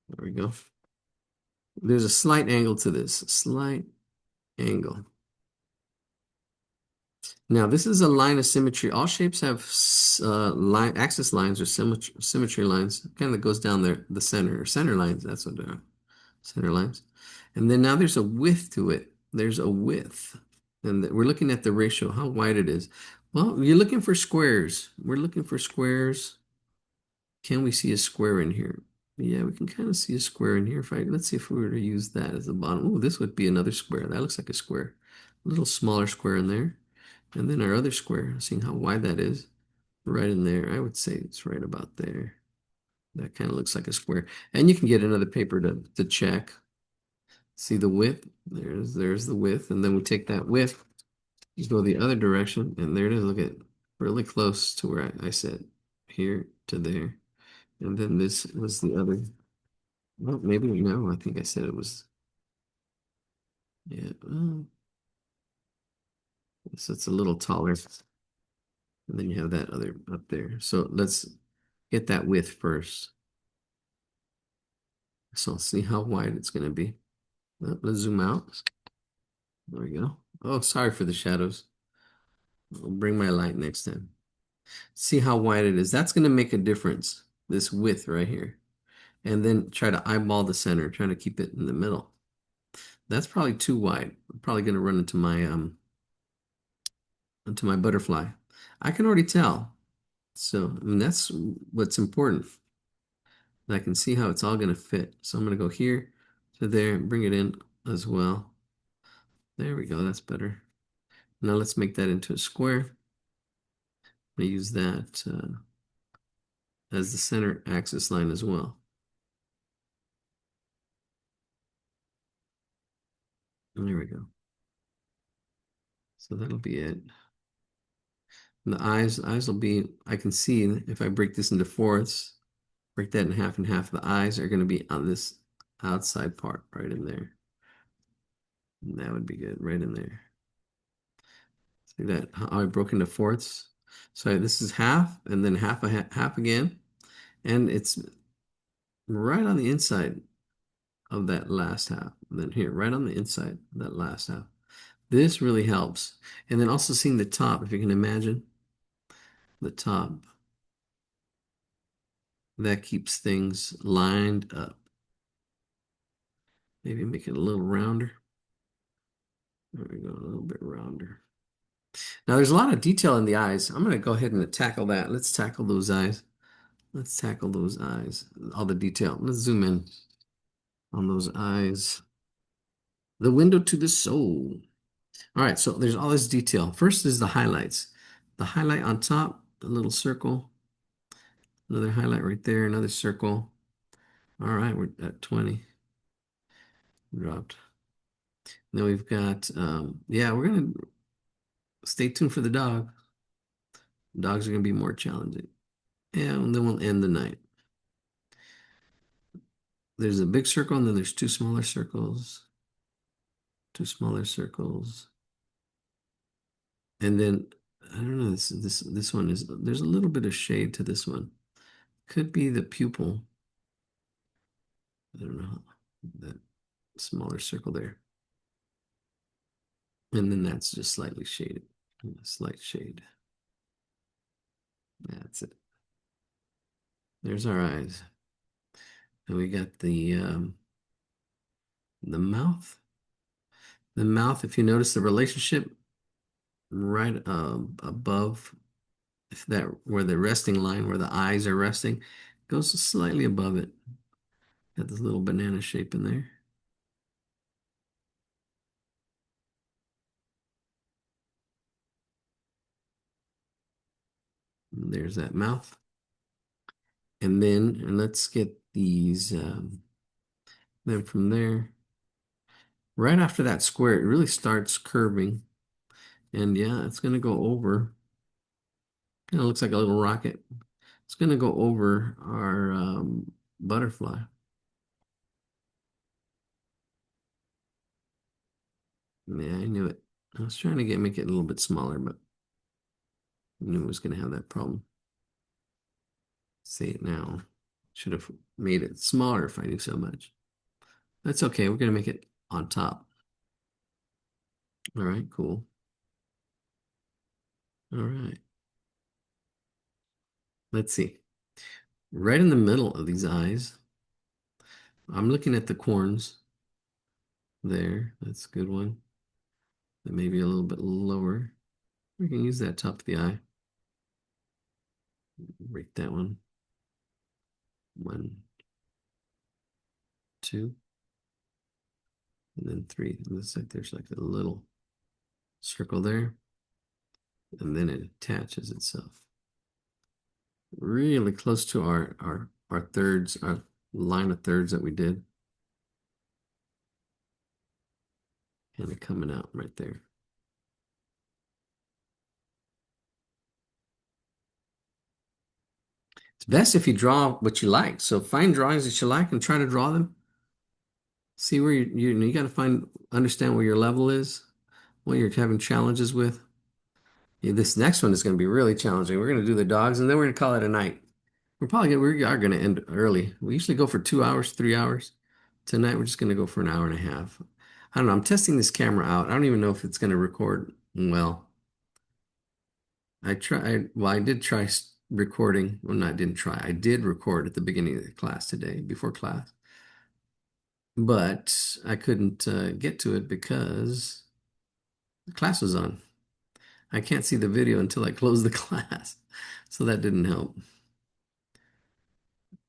There we go. There's a slight angle to this. Slight angle. Now, this is a line of symmetry. All shapes have axis lines or symmetry lines. Kind of goes down there, the center lines. That's what they are. Center lines. And then now there's a width to it. There's a width. And we're looking at the ratio, how wide it is. Well, you're looking for squares. We're looking for squares. Can we see a square in here? Yeah, we can kind of see a square in here. Let's see if we were to use that as the bottom. Oh, this would be another square. That looks like a square. A little smaller square in there. And then our other square, seeing how wide that is. right in there. I would say it's right about there. That kind of looks like a square. And you can get another paper to check. See the width? There's the width. And then we take that width, you go the other direction, and there it is. Look at really close to where I said here to there. And then this was the other. Well, maybe no, I think I said it was, yeah. So it's a little taller. And then you have that other up there. So let's get that width first. So I'll see how wide it's going to be. Let's zoom out. There we go. Oh, sorry for the shadows. I'll bring my light next time. See how wide it is. That's going to make a difference, this width right here. And then try to eyeball the center, try to keep it in the middle. That's probably too wide. I'm probably going to run into my butterfly. I can already tell. So, I mean, that's what's important. And I can see how it's all going to fit. So I'm going to go here to there and bring it in as well. There we go. That's better. Now let's make that into a square. I use that as the center axis line as well. And there we go. So that'll be it. And the eyes will be, I can see if I break this into fourths, break that in half and half, the eyes are going to be on this outside part right in there. And that would be good right in there. See that how I broke into fourths? So this is half and then half again. And it's right on the inside of that last half. And then here, right on the inside of that last half. This really helps. And then also seeing the top, if you can imagine the top, that keeps things lined up. Maybe make it a little rounder. There we go, a little bit rounder. Now there's a lot of detail in the eyes. I'm going to go ahead and tackle that. Let's tackle those eyes. Let's tackle those eyes. All the detail. Let's zoom in on those eyes. The window to the soul. All right, so there's all this detail. First is the highlights. The highlight on top, a little circle. Another highlight right there, another circle. All right, we're at 20. Dropped. Then we've got, yeah, we're going to stay tuned for the dog. Dogs are going to be more challenging. And then we'll end the night. There's a big circle, and then there's two smaller circles. Two smaller circles. And then, I don't know, this one is, there's a little bit of shade to this one. Could be the pupil. I don't know, that smaller circle there. And then that's just slightly shaded. Slight shade. That's it. There's our eyes. And we got the mouth. The mouth, if you notice the relationship right above, if that where the resting line, where the eyes are resting, goes slightly above it. Got this little banana shape in there. And there's that mouth. And then, and let's get these, then from there, right after that square, it really starts curving. And yeah, it's going to go over. Kind of looks like a little rocket. It's going to go over our butterfly. Yeah, I knew it. I was trying to make it a little bit smaller, but I knew it was going to have that problem. Say it now. Should have made it smaller if I knew so much. That's okay. We're going to make it on top. All right, cool. All right. Let's see. Right in the middle of these eyes, I'm looking at the corns there. That's a good one. That may be a little bit lower. We can use that top of the eye. Break that one. 1, 2, and then 3. It looks like there's like a little circle there, and then it attaches itself. really close to our thirds, our line of thirds that we did. And it coming out right there. It's best if you draw what you like. So find drawings that you like and try to draw them. See where you got to understand where your level is, what you're having challenges with. Yeah, this next one is going to be really challenging. We're going to do the dogs, and then we're going to call it a night. We are going to end early. We usually go for 2 hours, 3 hours. Tonight we're just going to go for an hour and a half. I don't know. I'm testing this camera out. I don't even know if it's going to record well. I did try recording. Well, no, I didn't try. I did record at the beginning of the class today, before class, but I couldn't get to it because the class was on. I can't see the video until I close the class. So that didn't help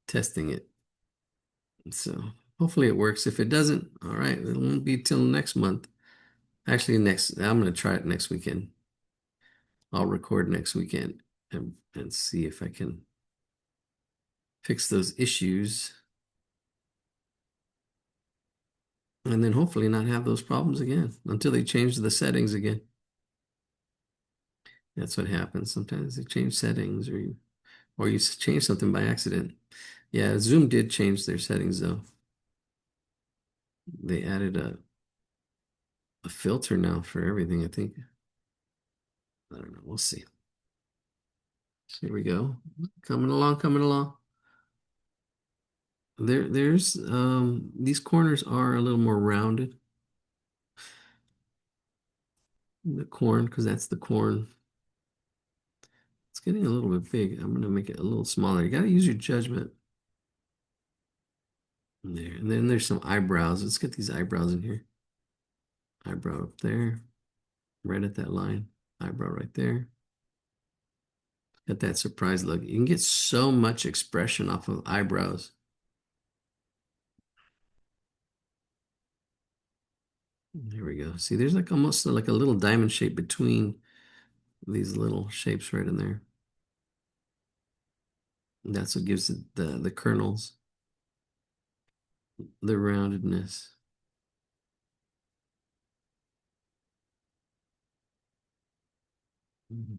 testing it. So hopefully it works. If it doesn't, all right, it won't be till next month. Actually, I'm going to try it next weekend. I'll record next weekend and see if I can fix those issues and then hopefully not have those problems again until they change the settings again. That's what happens. Sometimes they change settings or you change something by accident. Yeah, Zoom did change their settings though. They added a filter now for everything, I think. I don't know. We'll see. So here we go. Coming along, coming along. There's these corners are a little more rounded. The corn, because that's the corn. It's getting a little bit big. I'm gonna make it a little smaller. You gotta use your judgment. There. And then there's some eyebrows. Let's get these eyebrows in here. Eyebrow up there, right at that line. Eyebrow right there. Got that surprise look. You can get so much expression off of eyebrows. There we go. See, there's like almost like a little diamond shape between these little shapes right in there. And that's what gives it the kernels, the roundedness.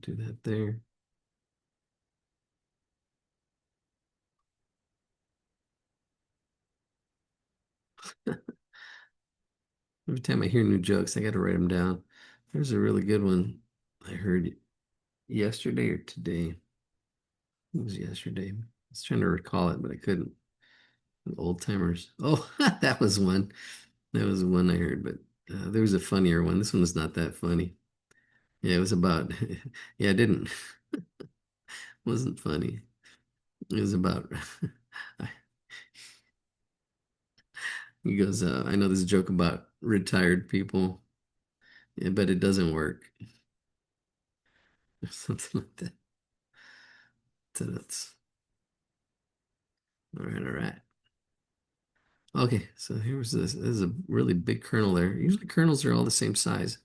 Do that there. Every time I hear new jokes, I got to write them down. There's a really good one I heard yesterday or today. It was yesterday. I was trying to recall it, but I couldn't. Old timers. Oh, that was one. That was one I heard, but there was a funnier one. This one was not that funny. Yeah, it was about, yeah, it didn't, wasn't funny. It was about, he goes, I know this joke about retired people, yeah, but it doesn't work. Or something like that. So that's, all right, all right. Okay, so here's this. This is a really big kernel there. Usually kernels are all the same size.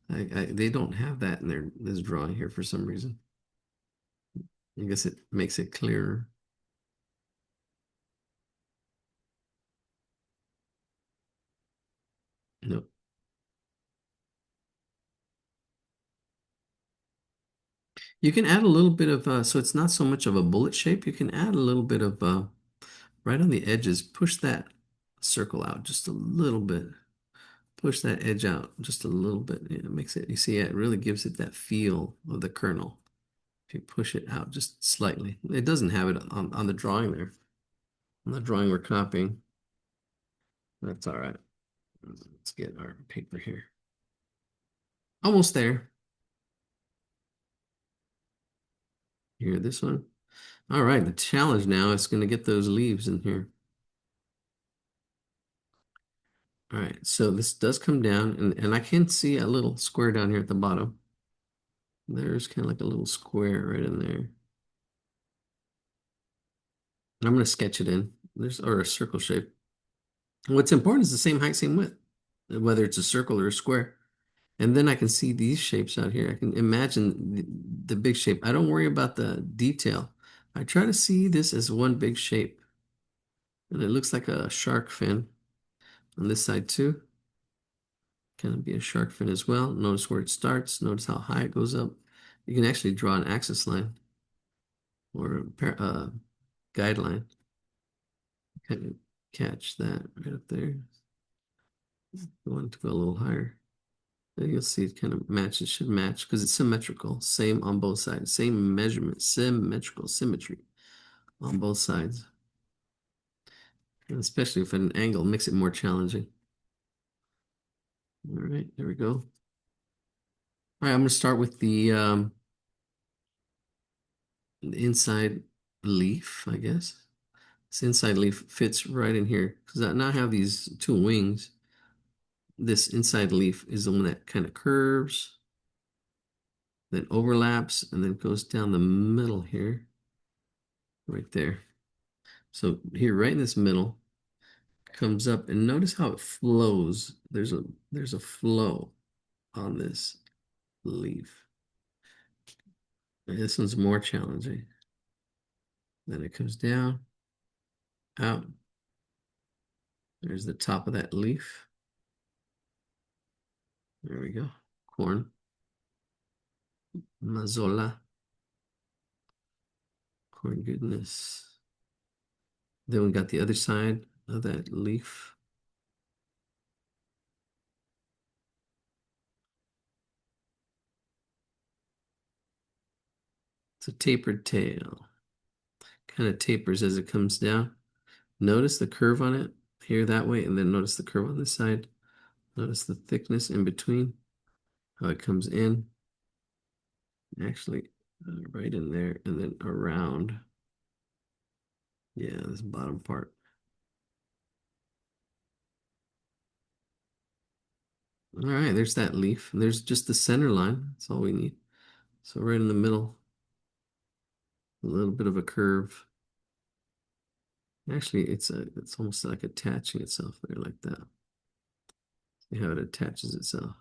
They don't have that in this drawing here for some reason. I guess it makes it clearer. Nope. You can add a little bit of, so it's not so much of a bullet shape. You can add a little bit of, right on the edges, push that circle out just a little bit. Push that edge out just a little bit. It makes it, you see, it really gives it that feel of the kernel. If you push it out just slightly. It doesn't have it on the drawing there. On the drawing we're copying. That's all right. Let's get our paper here. Almost there. Here, this one. All right, the challenge now is going to get those leaves in here. All right, so this does come down, and I can see a little square down here at the bottom. There's kind of like a little square right in there. I'm going to sketch it in. Or a circle shape. What's important is the same height, same width, whether it's a circle or a square. And then I can see these shapes out here. I can imagine the big shape. I don't worry about the detail. I try to see this as one big shape, and it looks like a shark fin on this side too. Can be a shark fin as well. Notice where it starts. Notice how high it goes up. You can actually draw an axis line or a guideline. Kind of catch that right up there. I want it to go a little higher. And you'll see it kind of matches, should match because it's symmetrical. Same on both sides. Same measurement, symmetrical, symmetry on both sides. And especially if at an angle, makes it more challenging. All right, there we go. All right, I'm going to start with the inside leaf, I guess. This inside leaf fits right in here because now I have these two wings. This inside leaf is the one that kind of curves, then overlaps, and then goes down the middle here, right there. So here, right in this middle, comes up, and notice how it flows. There's a flow on this leaf. And this one's more challenging. Then it comes down, out. There's the top of that leaf. There we go. Corn. Mazola. Corn goodness. Then we got the other side of that leaf. It's a tapered tail. Kind of tapers as it comes down. Notice the curve on it here that way, and then notice the curve on this side. Notice the thickness in between, how it comes in. Actually, right in there, and then around. Yeah, this bottom part. All right, there's that leaf. And there's just the center line. That's all we need. So right in the middle, a little bit of a curve. Actually, it's almost like attaching itself there like that. See how it attaches itself.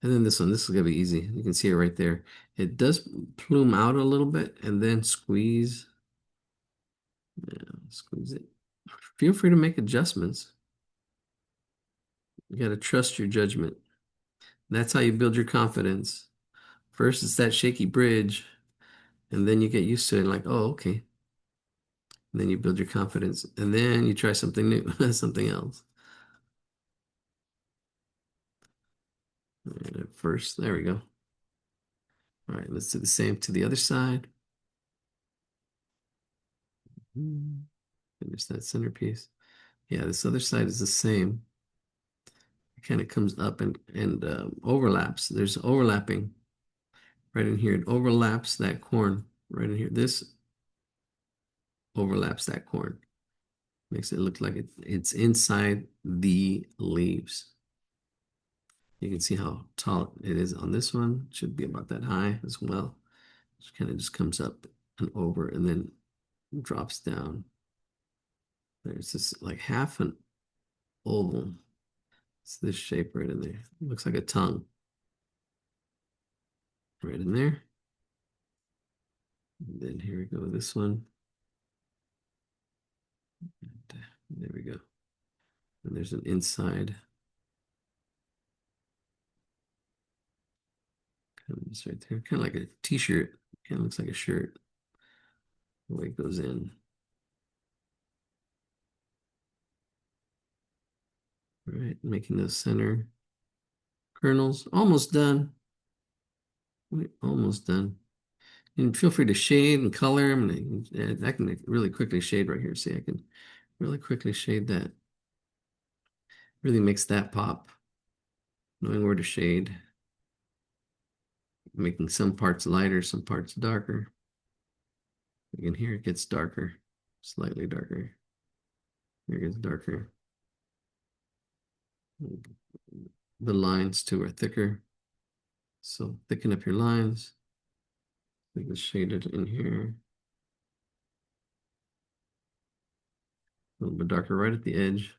And then this is gonna be easy. You can see it right there. It does plume out a little bit and then squeeze. Yeah, squeeze it. Feel free to make adjustments. You gotta trust your judgment. That's how you build your confidence. First, it's that shaky bridge, and then you get used to it, like, oh, okay. And then you build your confidence, and then you try something new, something else. All right, at first, there we go. All right, let's do the same to the other side. Finish that centerpiece. Yeah, this other side is the same. It kind of comes up and overlaps. There's overlapping right in here. It overlaps that corn right in here. This overlaps that corn. Makes it look like it's inside the leaves. You can see how tall it is on this one. It should be about that high as well. It kind of just comes up and over and then drops down. There's this like half an oval. It's this shape right in there. It looks like a tongue. Right in there. And then here we go with this one. And there we go. And there's an inside. Comes right there. Kind of like a t-shirt. Kind of looks like a shirt. The way it goes in. All right, making those center kernels. Almost done. Almost done. And feel free to shade and color them. And I can really quickly shade right here. See, I can really quickly shade that. Really makes that pop. Knowing where to shade. Making some parts lighter, some parts darker. Again, here it gets darker, slightly darker. Here it gets darker. The lines too are thicker. So thicken up your lines. We can shade it in here. A little bit darker right at the edge.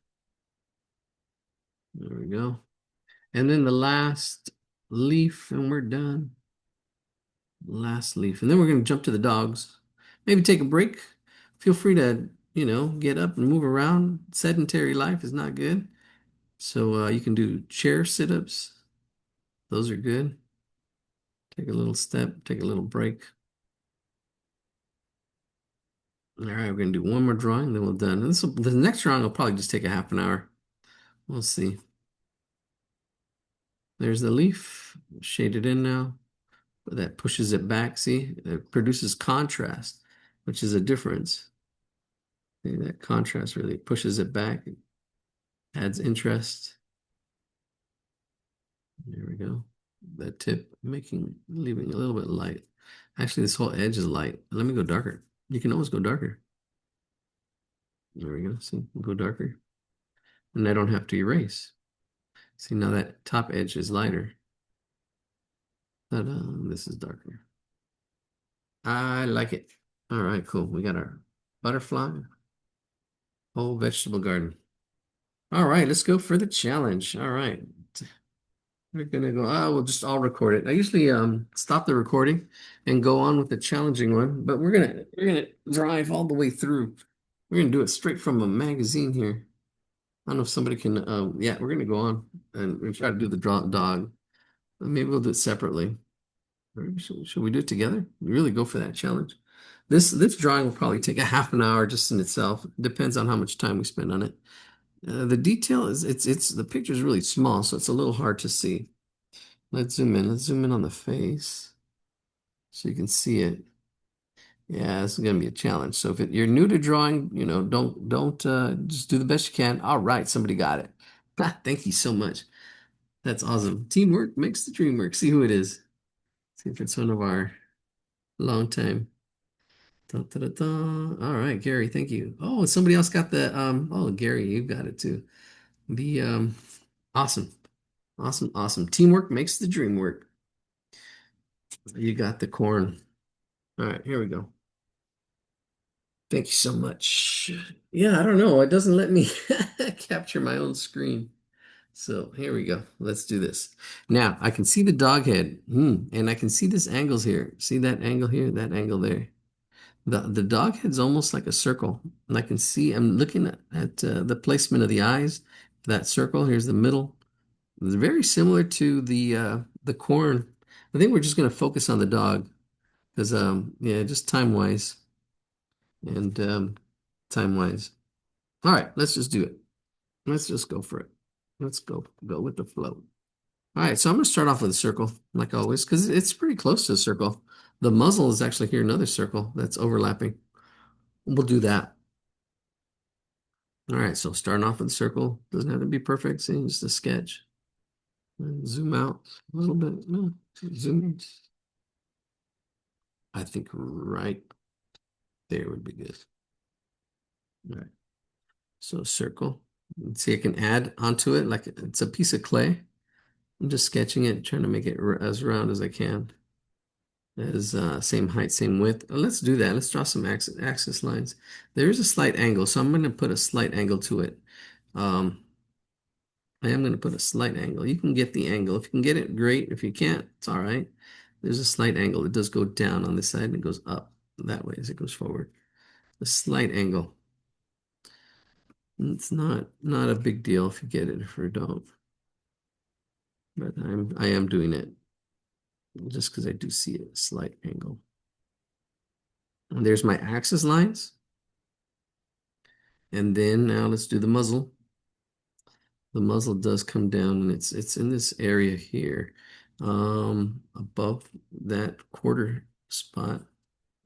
There we go. And then the last leaf, and we're done. Last leaf. And then we're going to jump to the dogs. maybe take a break. Feel free to, get up and move around. Sedentary life is not good. So you can do chair sit-ups. Those are good. Take a little step, take a little break. All right, we're gonna do one more drawing, then we're done. The next drawing will probably just take a half an hour. We'll see. There's the leaf, shaded in now. That pushes it back. See, it produces contrast, which is a difference. See, that contrast really pushes it back, adds interest. There we go. That tip leaving a little bit light. Actually, this whole edge is light. Let me go darker. You can always go darker. There we go. See, go darker. And I don't have to erase. See, now that top edge is lighter. Ta-da, this is darker. I like it. All right, cool. We got our butterfly, whole vegetable garden. All right, let's go for the challenge. All right. We're gonna go, I'll record it. I usually stop the recording and go on with the challenging one, but we're gonna drive all the way through. We're gonna do it straight from a magazine here. I don't know if somebody can yeah, we're gonna go on and we try to do the draw dog. Maybe we'll do it separately. Or should we do it together? We really go for that challenge. This drawing will probably take a half an hour just in itself. Depends on how much time we spend on it. The detail is it's the picture is really small, so it's a little hard to see. Let's zoom in. Let's zoom in on the face so you can see it. Yeah, this is gonna be a challenge. So if you're new to drawing, don't just do the best you can. All right, somebody got it. Thank you so much. That's awesome. Teamwork makes the dream work. See who it is. See if it's one of our long time. Da, da, da, da. All right, Gary, thank you. Oh, somebody else got the oh, Gary, you got it too. The awesome. Awesome, awesome. Teamwork makes the dream work. You got the corn. All right, here we go. Thank you so much. Yeah, I don't know. It doesn't let me capture my own screen. So here we go. Let's do this. Now I can see the dog head, and I can see this angles here. See that angle here, that angle there. The dog head's almost like a circle, and I can see. I'm looking at the placement of the eyes. That circle here's the middle. It's very similar to the corn. I think we're just going to focus on the dog because yeah, just time wise and time wise. All right, let's just do it. Let's just go for it. Let's go with the flow. All right, so I'm going to start off with a circle, like always, because it's pretty close to a circle. The muzzle is actually here, another circle that's overlapping. We'll do that. All right, so starting off with a circle. Doesn't have to be perfect. See, just a sketch. And zoom out a little bit. No, zoom in. I think right there would be good. All right, so circle. See, I can add onto it like it's a piece of clay. I'm just sketching it, trying to make it as round as I can. As same height, same width. Let's do that. Let's draw some axis lines. There is a slight angle, so I'm going to put a slight angle to it. I am going to put a slight angle. You can get the angle. If you can get it, great. If you can't, it's all right. There's a slight angle. It does go down on this side and it goes up that way as it goes forward. A slight angle. It's not a big deal if you get it or don't. But I am doing it just because I do see a slight angle. And there's my axis lines. And then now let's do the muzzle. The muzzle does come down and it's in this area here. Above that quarter spot,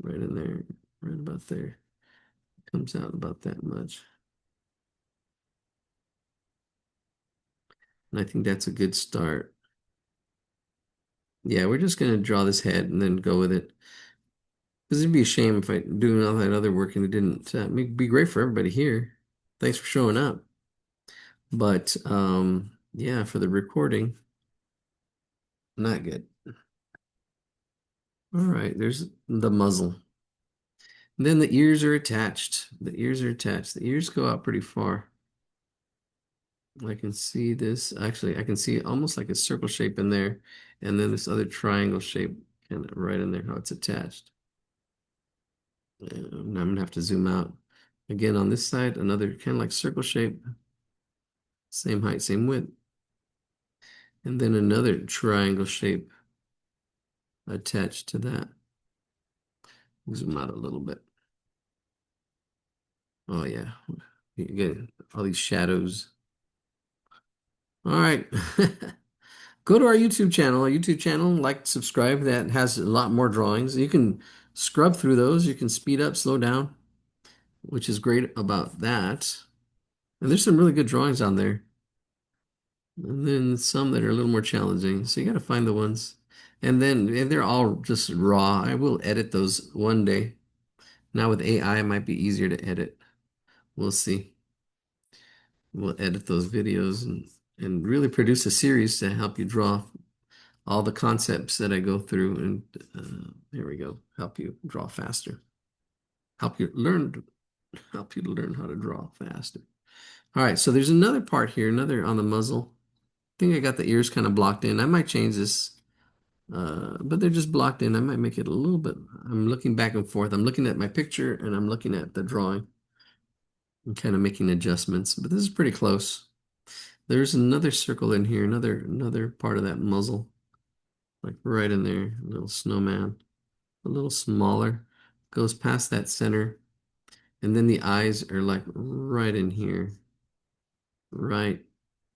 right in there, right about there. Comes out about that much. And I think that's a good start. Yeah, we're just gonna draw this head and then go with it. Because it'd be a shame if I do all that other work and it didn't be great for everybody here. Thanks for showing up. But yeah, for the recording, not good. All right, there's the muzzle. And then the ears are attached. The ears are attached. The ears go out pretty far. I can see this. Actually, I can see almost like a circle shape in there. And then this other triangle shape kind of right in there, how it's attached. And I'm gonna have to zoom out. Again, on this side, another kind of like circle shape, same height, same width. And then another triangle shape attached to that. Zoom out a little bit. Oh yeah, you get all these shadows. All right. Go to our YouTube channel, like, subscribe. That has a lot more drawings. You can scrub through those. You can speed up, slow down, which is great about that. And there's some really good drawings on there. And then some that are a little more challenging. So you got to find the ones. And they're all just raw. I will edit those one day. Now with AI, it might be easier to edit. We'll see. We'll edit those videos and really produce a series to help you draw all the concepts that I go through. And there we go. Help you draw faster. Help you learn, help you to learn how to draw faster. All right. So there's another part here, another on the muzzle. I think I got the ears kind of blocked in. I might change this. But they're just blocked in. I might make it a little bit. I'm looking back and forth. I'm looking at my picture and I'm looking at the drawing and kind of making adjustments. But this is pretty close. There's another circle in here, another part of that muzzle, like right in there, a little snowman, a little smaller, goes past that center, and then the eyes are like right in here, right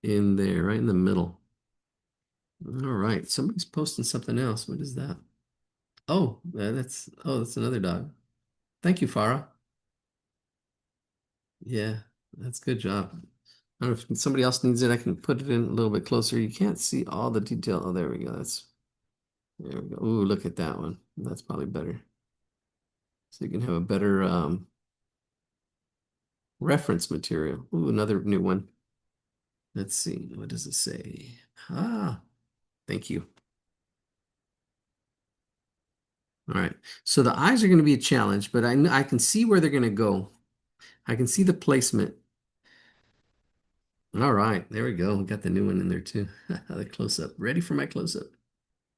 in there, right in the middle. All right, somebody's posting something else. What is that? Oh, that's another dog. Thank you, Farah. Yeah, that's good job. I don't know if somebody else needs it. I can put it in a little bit closer. You can't see all the detail. Oh, there we go. There we go. Ooh, look at that one. That's probably better. So you can have a better reference material. Ooh, another new one. Let's see. What does it say? Ah, thank you. All right. So the eyes are going to be a challenge, but I can see where they're going to go. I can see the placement. All right, there we go. We got the new one in there too. The close up. Ready for my close up.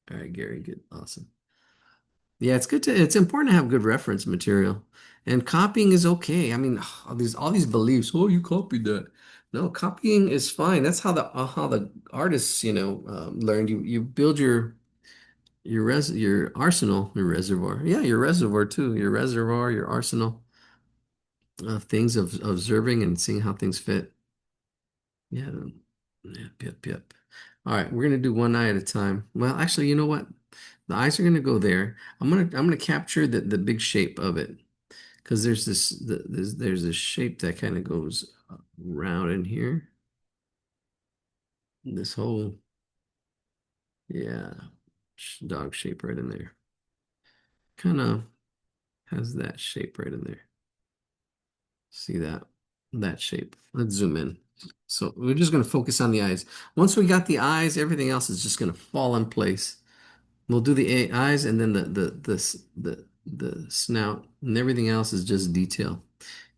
All right, Gary, good. Awesome. Yeah, it's important to have good reference material. And copying is okay. I mean, all these beliefs, oh, you copied that. No, copying is fine. That's how the artists, learned. You build your arsenal, your reservoir. Yeah, your reservoir too. Your reservoir, your arsenal of things of observing and seeing how things fit. Yeah. Yep, yep, yep. All right, we're gonna do one eye at a time. Well, actually, you know what? The eyes are gonna go there. I'm gonna capture the big shape of it because there's this shape that kind of goes around in here. This whole yeah dog shape right in there. Kind of has that shape right in there. See that shape. Let's zoom in. So we're just gonna focus on the eyes. Once we got the eyes, everything else is just gonna fall in place. We'll do the eyes and then the snout and everything else is just detail.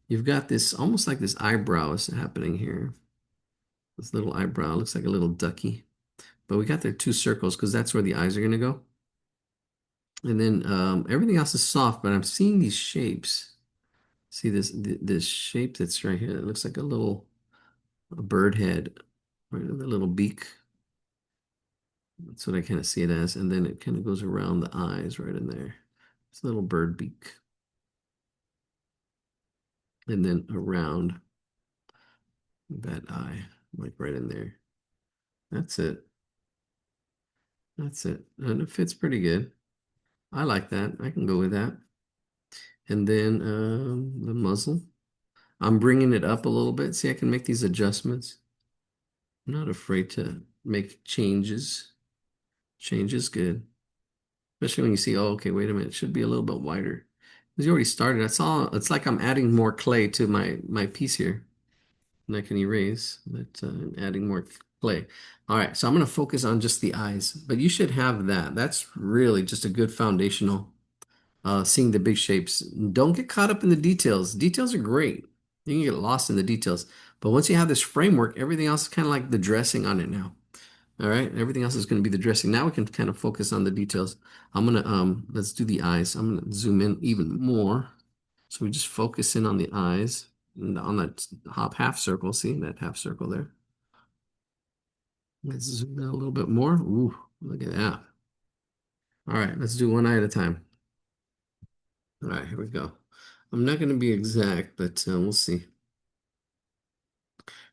You've got this almost like this eyebrow is happening here. This little eyebrow looks like a little ducky, but we got the two circles because that's where the eyes are going to go. And then everything else is soft, but I'm seeing these shapes. See this shape that's right here. It looks like a bird head, right? The little beak. That's what I kind of see it as. And then it kind of goes around the eyes right in there. It's a little bird beak. And then around that eye, like right in there. That's it. That's it. And it fits pretty good. I like that. I can go with that. And then the muzzle. I'm bringing it up a little bit. See, I can make these adjustments. I'm not afraid to make changes. Change is good. Especially when you see, oh, okay, wait a minute, it should be a little bit wider. Because you already started. That's all. It's like I'm adding more clay to my piece here. And I can erase, but adding more clay. All right, so I'm going to focus on just the eyes, but you should have that. That's really just a good foundational, seeing the big shapes. Don't get caught up in the details. Details are great. You can get lost in the details, but once you have this framework, everything else is kind of like the dressing on it now. All right, everything else is going to be the dressing. Now we can kind of focus on the details. I'm gonna let's do the eyes. I'm gonna zoom in even more. So we just focus in on the eyes and on that top half circle. See that half circle there? Let's zoom in a little bit more. Ooh, look at that. All right, let's do one eye at a time. All right, here we go. I'm not going to be exact, but we'll see.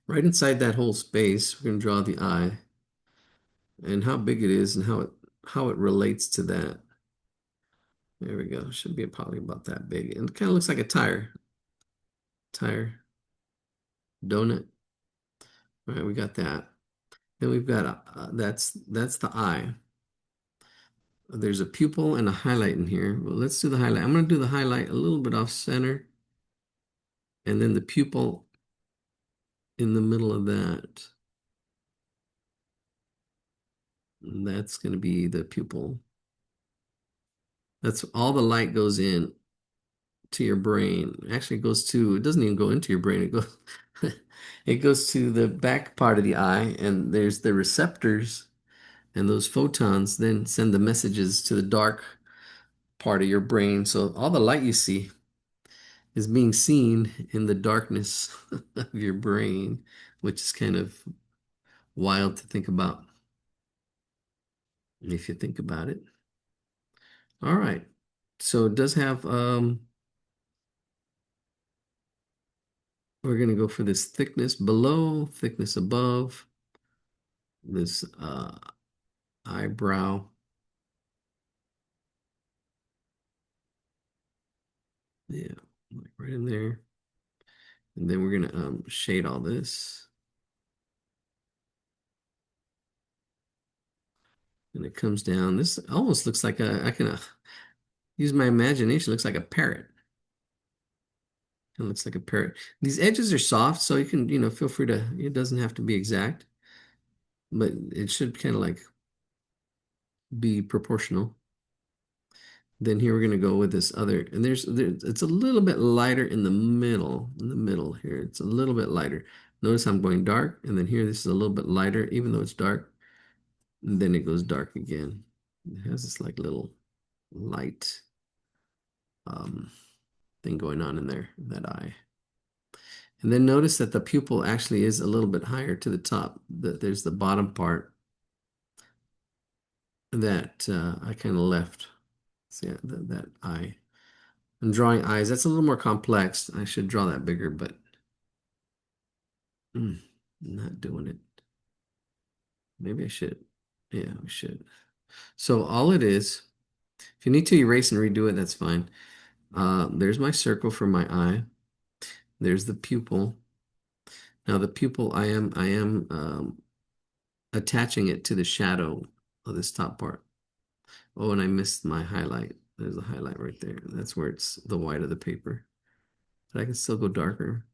Right inside that whole space, we're going to draw the eye and how big it is and how it relates to that. There we go. Should be probably about that big. And it kind of looks like a tire. Tire, donut. All right, we got that. Then we've got that's the eye. There's a pupil and a highlight in here. Well, let's do the highlight. I'm going to do the highlight a little bit off center, and then the pupil in the middle of that. And that's going to be the pupil. That's all the light goes in to your brain. Actually, it doesn't even go into your brain. It goes to the back part of the eye, and there's the receptors, and those photons then send the messages to the dark part of your brain. So all the light you see is being seen in the darkness of your brain, which is kind of wild to think about if you think about it. All right. So it does have we're going to go for this thickness below, thickness above, this eyebrow. Yeah, like right in there. And then we're going to shade all this. And it comes down. This almost looks like I can use my imagination, it looks like a parrot. It looks like a parrot. These edges are soft, so you can, feel free to, it doesn't have to be exact, but it should kind of like be proportional. Then here we're going to go with this other, and it's a little bit lighter in the middle here. It's a little bit lighter. Notice I'm going dark, and then here this is a little bit lighter, even though it's dark. And then it goes dark again. It has this like little light um, thing going on in there, in that eye. And then notice that the pupil actually is a little bit higher to the top. There's the bottom part that I kind of left. See that eye. I'm drawing eyes. That's a little more complex. I should draw that bigger, but not doing it. Maybe I should. Yeah, we should. So all it is, if you need to erase and redo it, that's fine. There's my circle for my eye. There's the pupil. Now the pupil, I am attaching it to the shadow of this top part. Oh, and I missed my highlight. There's a highlight right there. That's where it's the white of the paper. But I can still go darker.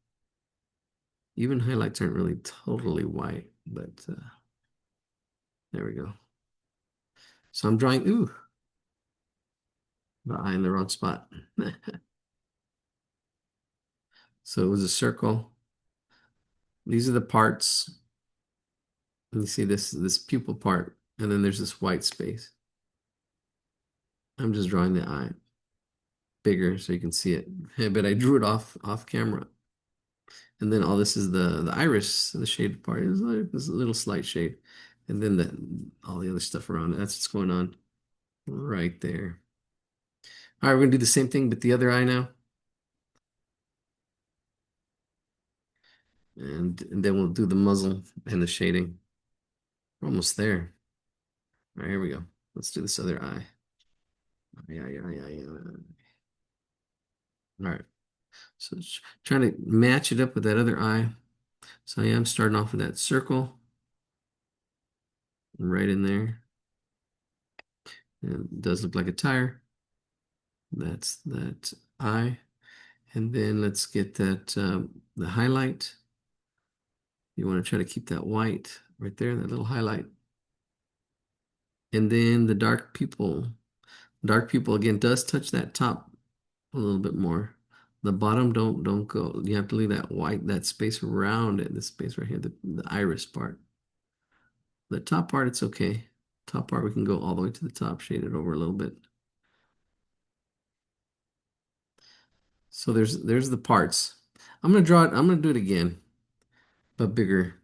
Even highlights aren't really totally white, but there we go. So I'm drawing, ooh, the eye in the wrong spot. So it was a circle. These are the parts. You see this pupil part, and then there's this white space. I'm just drawing the eye bigger so you can see it. But I drew it off camera. And then all this is the iris, the shaded part. There's a little slight shade. And then all the other stuff around it. That's what's going on right there. All right, we're gonna do the same thing with the other eye now. And then we'll do the muzzle and the shading. We're almost there. All right, here we go. Let's do this other eye. Yeah, yeah, yeah, yeah. All right. So trying to match it up with that other eye. So I am starting off with that circle right in there. And it does look like a tire. That's that eye. And then let's get that the highlight. You want to try to keep that white right there, that little highlight. And then the dark pupil. Dark pupil again does touch that top a little bit more. The bottom don't go. You have to leave that white, that space around it, the space right here, the iris part. The top part, it's okay. Top part, we can go all the way to the top, shade it over a little bit. So there's the parts. I'm gonna draw it. I'm gonna do it again, but bigger.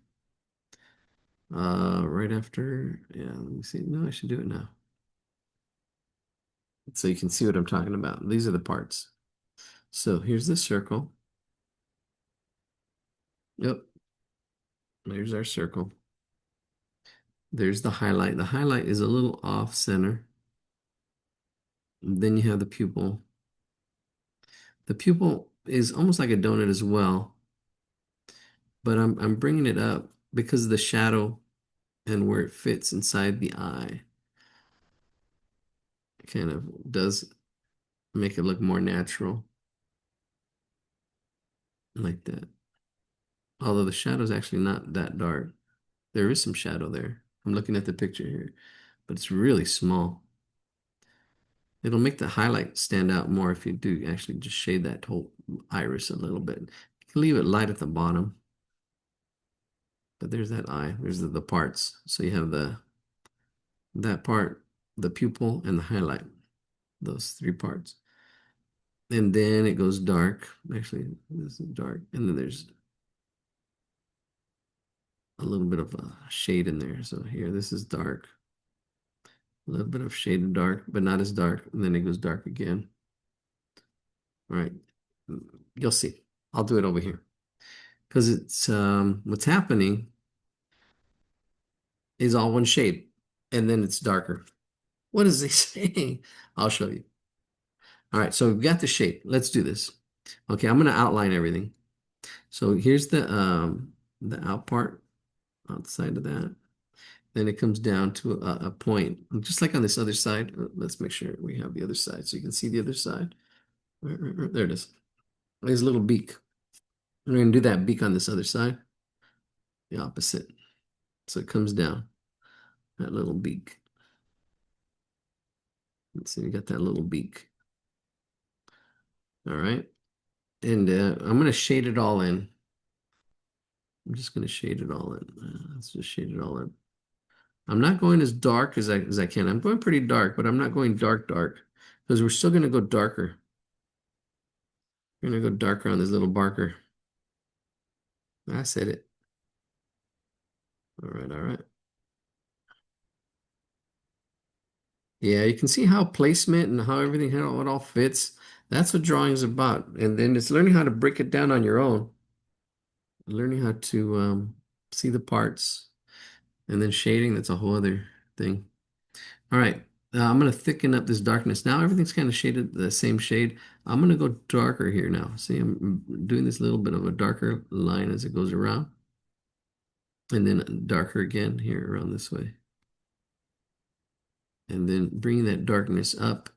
Right after. Yeah, let me see. No, I should do it now. So you can see what I'm talking about. These are the parts. So here's the circle. Yep, there's our circle. There's the highlight. The highlight is a little off center. And then you have the pupil. The pupil is almost like a donut as well, but I'm bringing it up because of the shadow and where it fits inside the eye. It kind of does make it look more natural like that. Although the shadow is actually not that dark. There is some shadow there. I'm looking at the picture here, but it's really small. It'll make the highlight stand out more if you do actually just shade that whole iris a little bit. You can leave it light at the bottom, but there's that eye. There's the parts. So you have that part, the pupil, and the highlight. Those three parts. And then it goes dark. Actually, this is dark. And then there's a little bit of a shade in there. So here, this is dark. A little bit of shade of dark, but not as dark. And then it goes dark again. All right. You'll see. I'll do it over here. Because it's what's happening is all one shade. And then it's darker. What is he saying? I'll show you. All right, so we've got the shape. Let's do this. Okay, I'm gonna outline everything. So here's the out part outside of that. Then it comes down to a point, just like on this other side. Let's make sure we have the other side so you can see the other side. Right. There it is. There's a little beak. We're going to do that beak on this other side, the opposite. So it comes down, that little beak. Let's see, we got that little beak. All right. And I'm going to shade it all in. I'm just going to shade it all in. Let's just shade it all in. I'm not going as dark as I can. I'm going pretty dark, but I'm not going dark, dark because we're still going to go darker. We're going to go darker on this little barker. I said it. All right, all right. Yeah, you can see how placement and how everything, how it all fits. That's what drawing is about. And then it's learning how to break it down on your own, learning how to see the parts, and then shading. That's a whole other thing. All right, I'm going to thicken up this darkness. Now everything's kind of shaded the same shade. I'm going to go darker here now. See, I'm doing this little bit of a darker line as it goes around, and then darker again here around this way. And then bringing that darkness up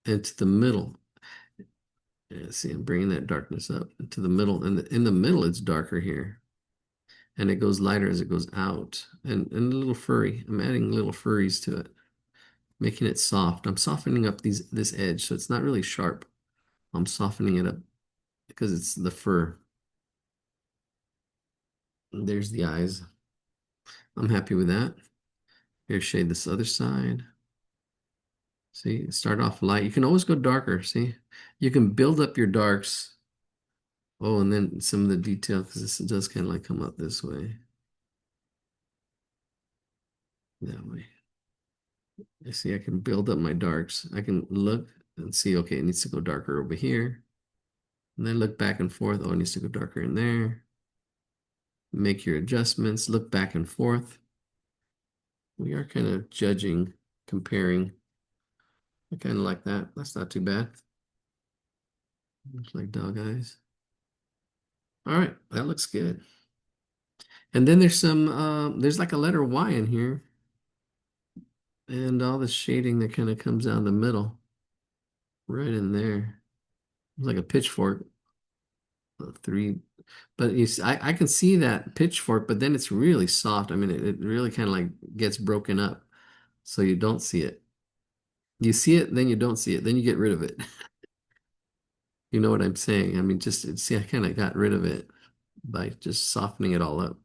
into the middle. Yeah, see, I'm bringing that darkness up into the middle, and in the middle it's darker here, and it goes lighter as it goes out, and a little furry. I'm adding little furries to it, making it soft. I'm softening up this edge, so it's not really sharp. I'm softening it up because it's the fur. There's the eyes. I'm happy with that. Here, shade this other side. See, start off light. You can always go darker. See, you can build up your darks. Oh, and then some of the detail because this does kind of like come up this way, that way. I see I can build up my darks. I can look and see, okay, it needs to go darker over here. And then look back and forth. Oh, it needs to go darker in there. Make your adjustments, look back and forth. We are kind of judging, comparing. I kind of like that. That's not too bad. Looks like dog eyes. All right, that looks good. And then there's like a letter Y in here. And all the shading that kind of comes out in the middle, right in there. It's like a pitchfork. Three, but you see, I can see that pitchfork, but then it's really soft. I mean, it really kind of like gets broken up, so you don't see it. You see it, then you don't see it, then you get rid of it. You know what I'm saying? I mean, just see, I kind of got rid of it by just softening it all up,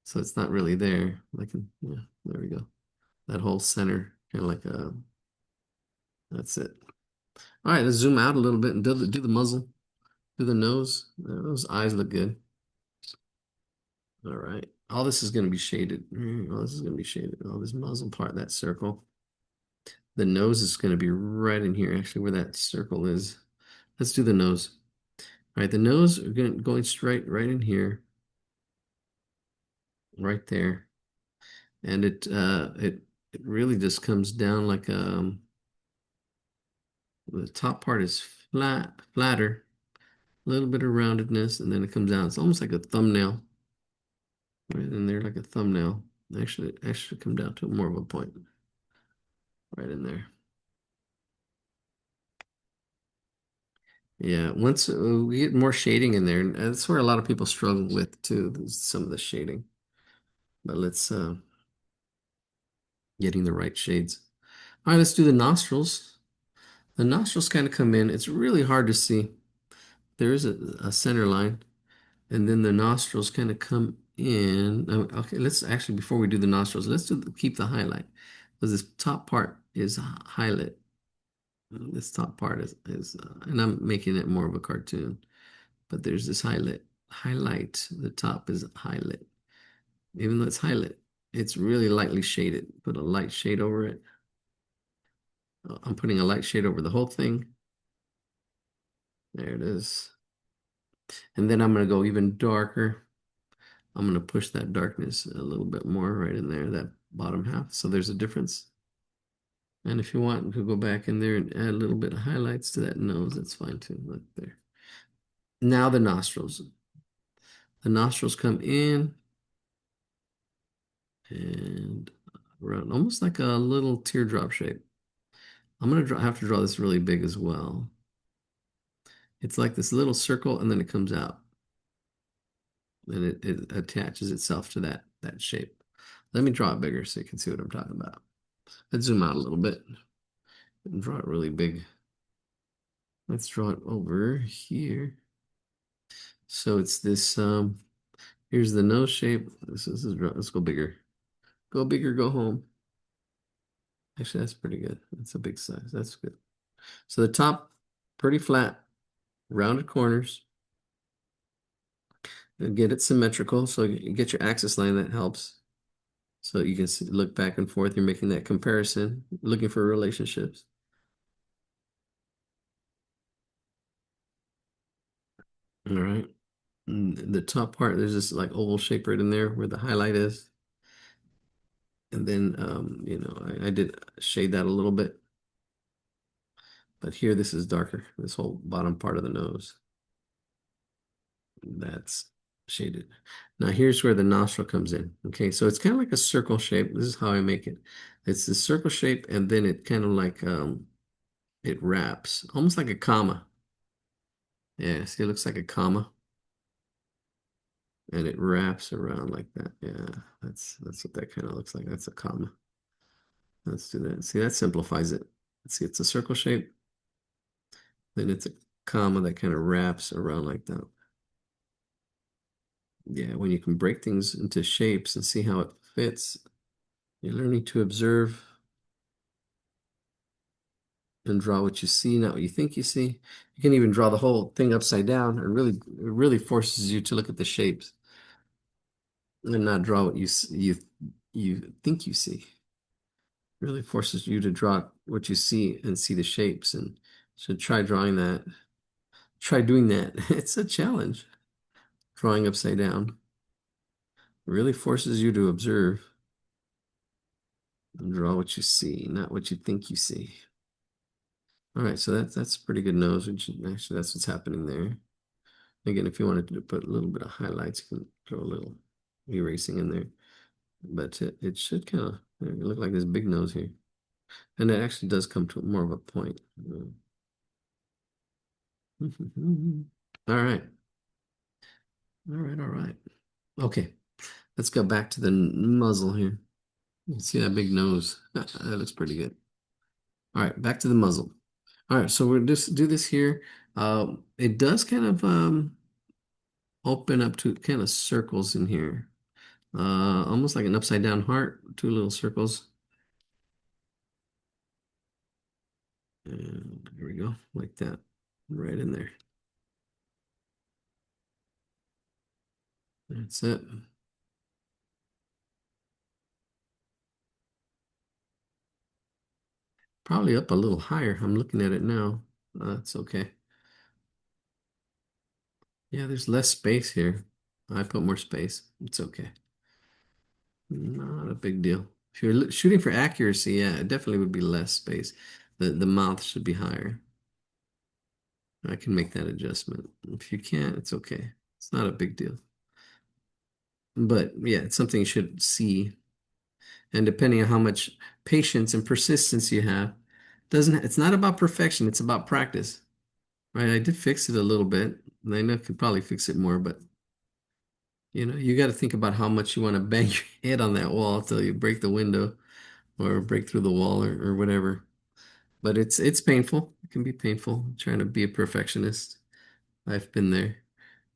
so it's not really there. Like, yeah, there we go. That whole center, kind of like a, that's it. All right, let's zoom out a little bit and do the muzzle, do the nose. Those eyes look good. All right. All this is going to be shaded. All this is going to be shaded. All this muzzle part, that circle. The nose is going to be right in here, actually, where that circle is. Let's do the nose. All right, the nose, we're going straight right in here, right there. And it really just comes down like the top part is flatter, a little bit of roundedness, and then it comes down. It's almost like a thumbnail, right in there, like a thumbnail. Actually come down to more of a point right in there. Yeah, once we get more shading in there, and that's where a lot of people struggle with too, some of the shading. But let's getting the right shades. All right, let's do the nostrils. The nostrils kind of come in. It's really hard to see. There is a center line, and then the nostrils kind of come in. Okay, let's actually before we do the nostrils, let's keep the highlight because this top part is highlight. This top part and I'm making it more of a cartoon, but there's this highlight. The top is highlight. Even though it's highlight, it's really lightly shaded. Put a light shade over it. I'm putting a light shade over the whole thing. There it is. And then I'm going to go even darker. I'm going to push that darkness a little bit more right in there, that bottom half. So there's a difference. And if you want, you could go back in there and add a little bit of highlights to that nose. That's fine too, right there. Now the nostrils. The nostrils come in and around, almost like a little teardrop shape. I'm going to have to draw this really big as well. It's like this little circle and then it comes out. And it attaches itself to that shape. Let me draw it bigger so you can see what I'm talking about. Let's zoom out a little bit and draw it really big. Let's draw it over here. So it's this, here's the nose shape. Let's go bigger. Go bigger, go home. Actually, that's pretty good. That's a big size. That's good. So the top, pretty flat, rounded corners. And get it symmetrical. So you get your axis line, that helps. So you can see, look back and forth. You're making that comparison, looking for relationships. All right. And the top part, there's this like oval shape right in there where the highlight is. And then, I did shade that a little bit. But here, this is darker, this whole bottom part of the nose. That's shaded. Now, here's where the nostril comes in. Okay, so it's kind of like a circle shape. This is how I make it. It's a circle shape, and then it kind of like it wraps, almost like a comma. Yeah, see, it looks like a comma, and it wraps around like that. Yeah, that's what that kind of looks like. That's a comma. Let's do that. See, that simplifies it. See, it's a circle shape. Then it's a comma that kind of wraps around like that. Yeah, when you can break things into shapes and see how it fits, you're learning to observe and draw what you see, not what you think you see. You can even draw the whole thing upside down. It really forces you to look at the shapes and not draw what you think you see. It really forces you to draw what you see and see the shapes. And so try drawing that. Try doing that. It's a challenge. Drawing upside down really forces you to observe and draw what you see, not what you think you see. All right, so that's a pretty good nose. Actually, that's what's happening there. Again, if you wanted to put a little bit of highlights, you can throw a little erasing in there. But it should kind of look like this big nose here. And it actually does come to more of a point. All right. All right, all right. Okay, let's go back to the muzzle here. You can see that big nose. That looks pretty good. All right, back to the muzzle. All right, so we'll just do this here. It does kind of open up to kind of circles in here. Almost like an upside down heart, two little circles. And there we go, like that, right in there. That's it. Probably up a little higher. I'm looking at it now. That's okay. Yeah, there's less space here. I put more space. It's okay. Not a big deal. If you're shooting for accuracy, yeah, it definitely would be less space. The mouth should be higher. I can make that adjustment. If you can't, it's okay. It's not a big deal. But yeah, it's something you should see. And depending on how much patience and persistence you have, doesn't it's not about perfection, it's about practice. Right? I did fix it a little bit. And I know I could probably fix it more, but you got to think about how much you want to bang your head on that wall till you break the window or break through the wall or whatever. But it's painful. It can be painful trying to be a perfectionist. I've been there.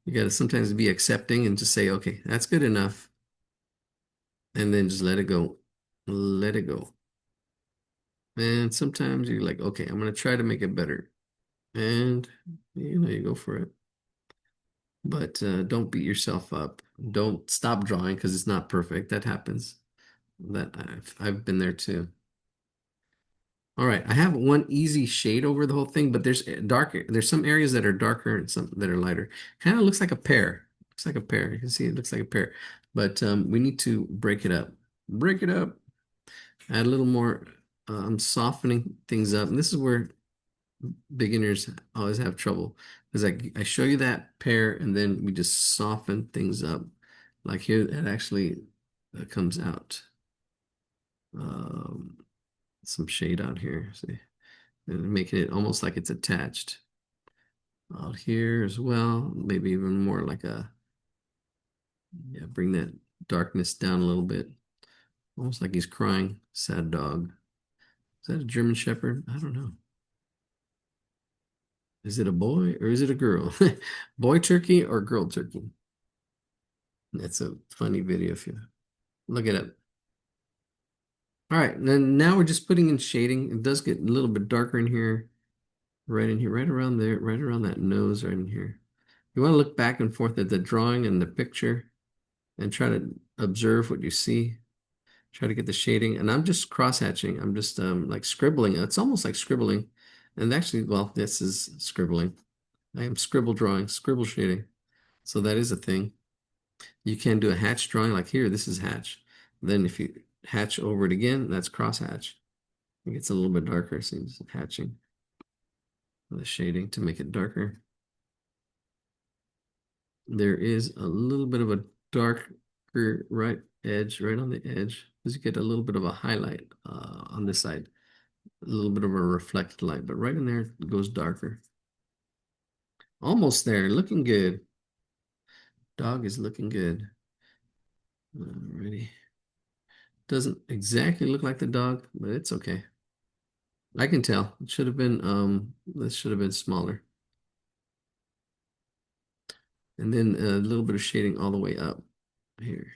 You got to sometimes be accepting and just say, okay, that's good enough. And then just let it go. Let it go. And sometimes you're like, okay, I'm going to try to make it better. And you go for it. But don't beat yourself up. Don't stop drawing because it's not perfect. That happens. That I've been there too. All right, I have one easy shade over the whole thing, but there's darker. There's some areas that are darker and some that are lighter. Kind of looks like a pear. Looks like a pear. You can see it looks like a pear. But we need to break it up. Break it up. Add a little more. I'm softening things up. And this is where beginners always have trouble. Because I show you that pear and then we just soften things up. Like here, it actually comes out. Um, some shade out here. See? And making it almost like it's attached out here as well. Maybe even more like yeah, bring that darkness down a little bit. Almost like he's crying. Sad dog. Is that a German Shepherd? I don't know. Is it a boy or is it a girl? Boy turkey or girl turkey? That's a funny video if you look it up. All right, then now we're just putting in shading. It does get a little bit darker in here, right around there, right around that nose, right in here. You want to look back and forth at the drawing and the picture and try to observe what you see. Try to get the shading. And I'm just cross-hatching. I'm just like scribbling. It's almost like scribbling. And actually, well, this is scribbling. I am scribble drawing, scribble shading. So that is a thing. You can do a hatch drawing like here. This is hatch. Then if you hatch over it again, that's cross-hatch. It gets a little bit darker. So just hatching the shading to make it darker. There is a little bit of a darker right edge, right on the edge, because you get a little bit of a highlight on this side, a little bit of a reflected light, but right in there it goes darker. Almost there, looking good. Dog is looking good. Alrighty. Doesn't exactly look like the dog, but it's okay. I can tell. It should have been this should have been smaller. And then a little bit of shading all the way up here.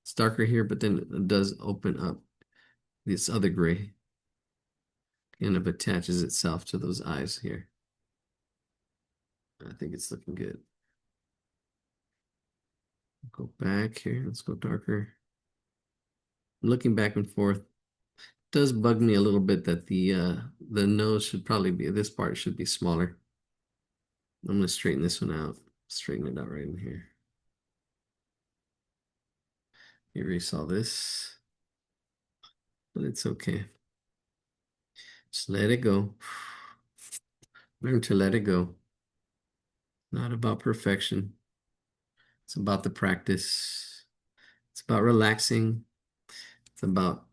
It's darker here, but then it does open up this other gray. Kind of attaches itself to those eyes here. I think it's looking good. Go back here. Let's go darker. Looking back and forth. Does bug me a little bit that the nose should probably be, this part should be smaller. I'm gonna straighten this one out. Straighten it out right in here. Erase all this, but it's okay. Just let it go. Learn to let it go. Not about perfection. It's about the practice. It's about relaxing. It's about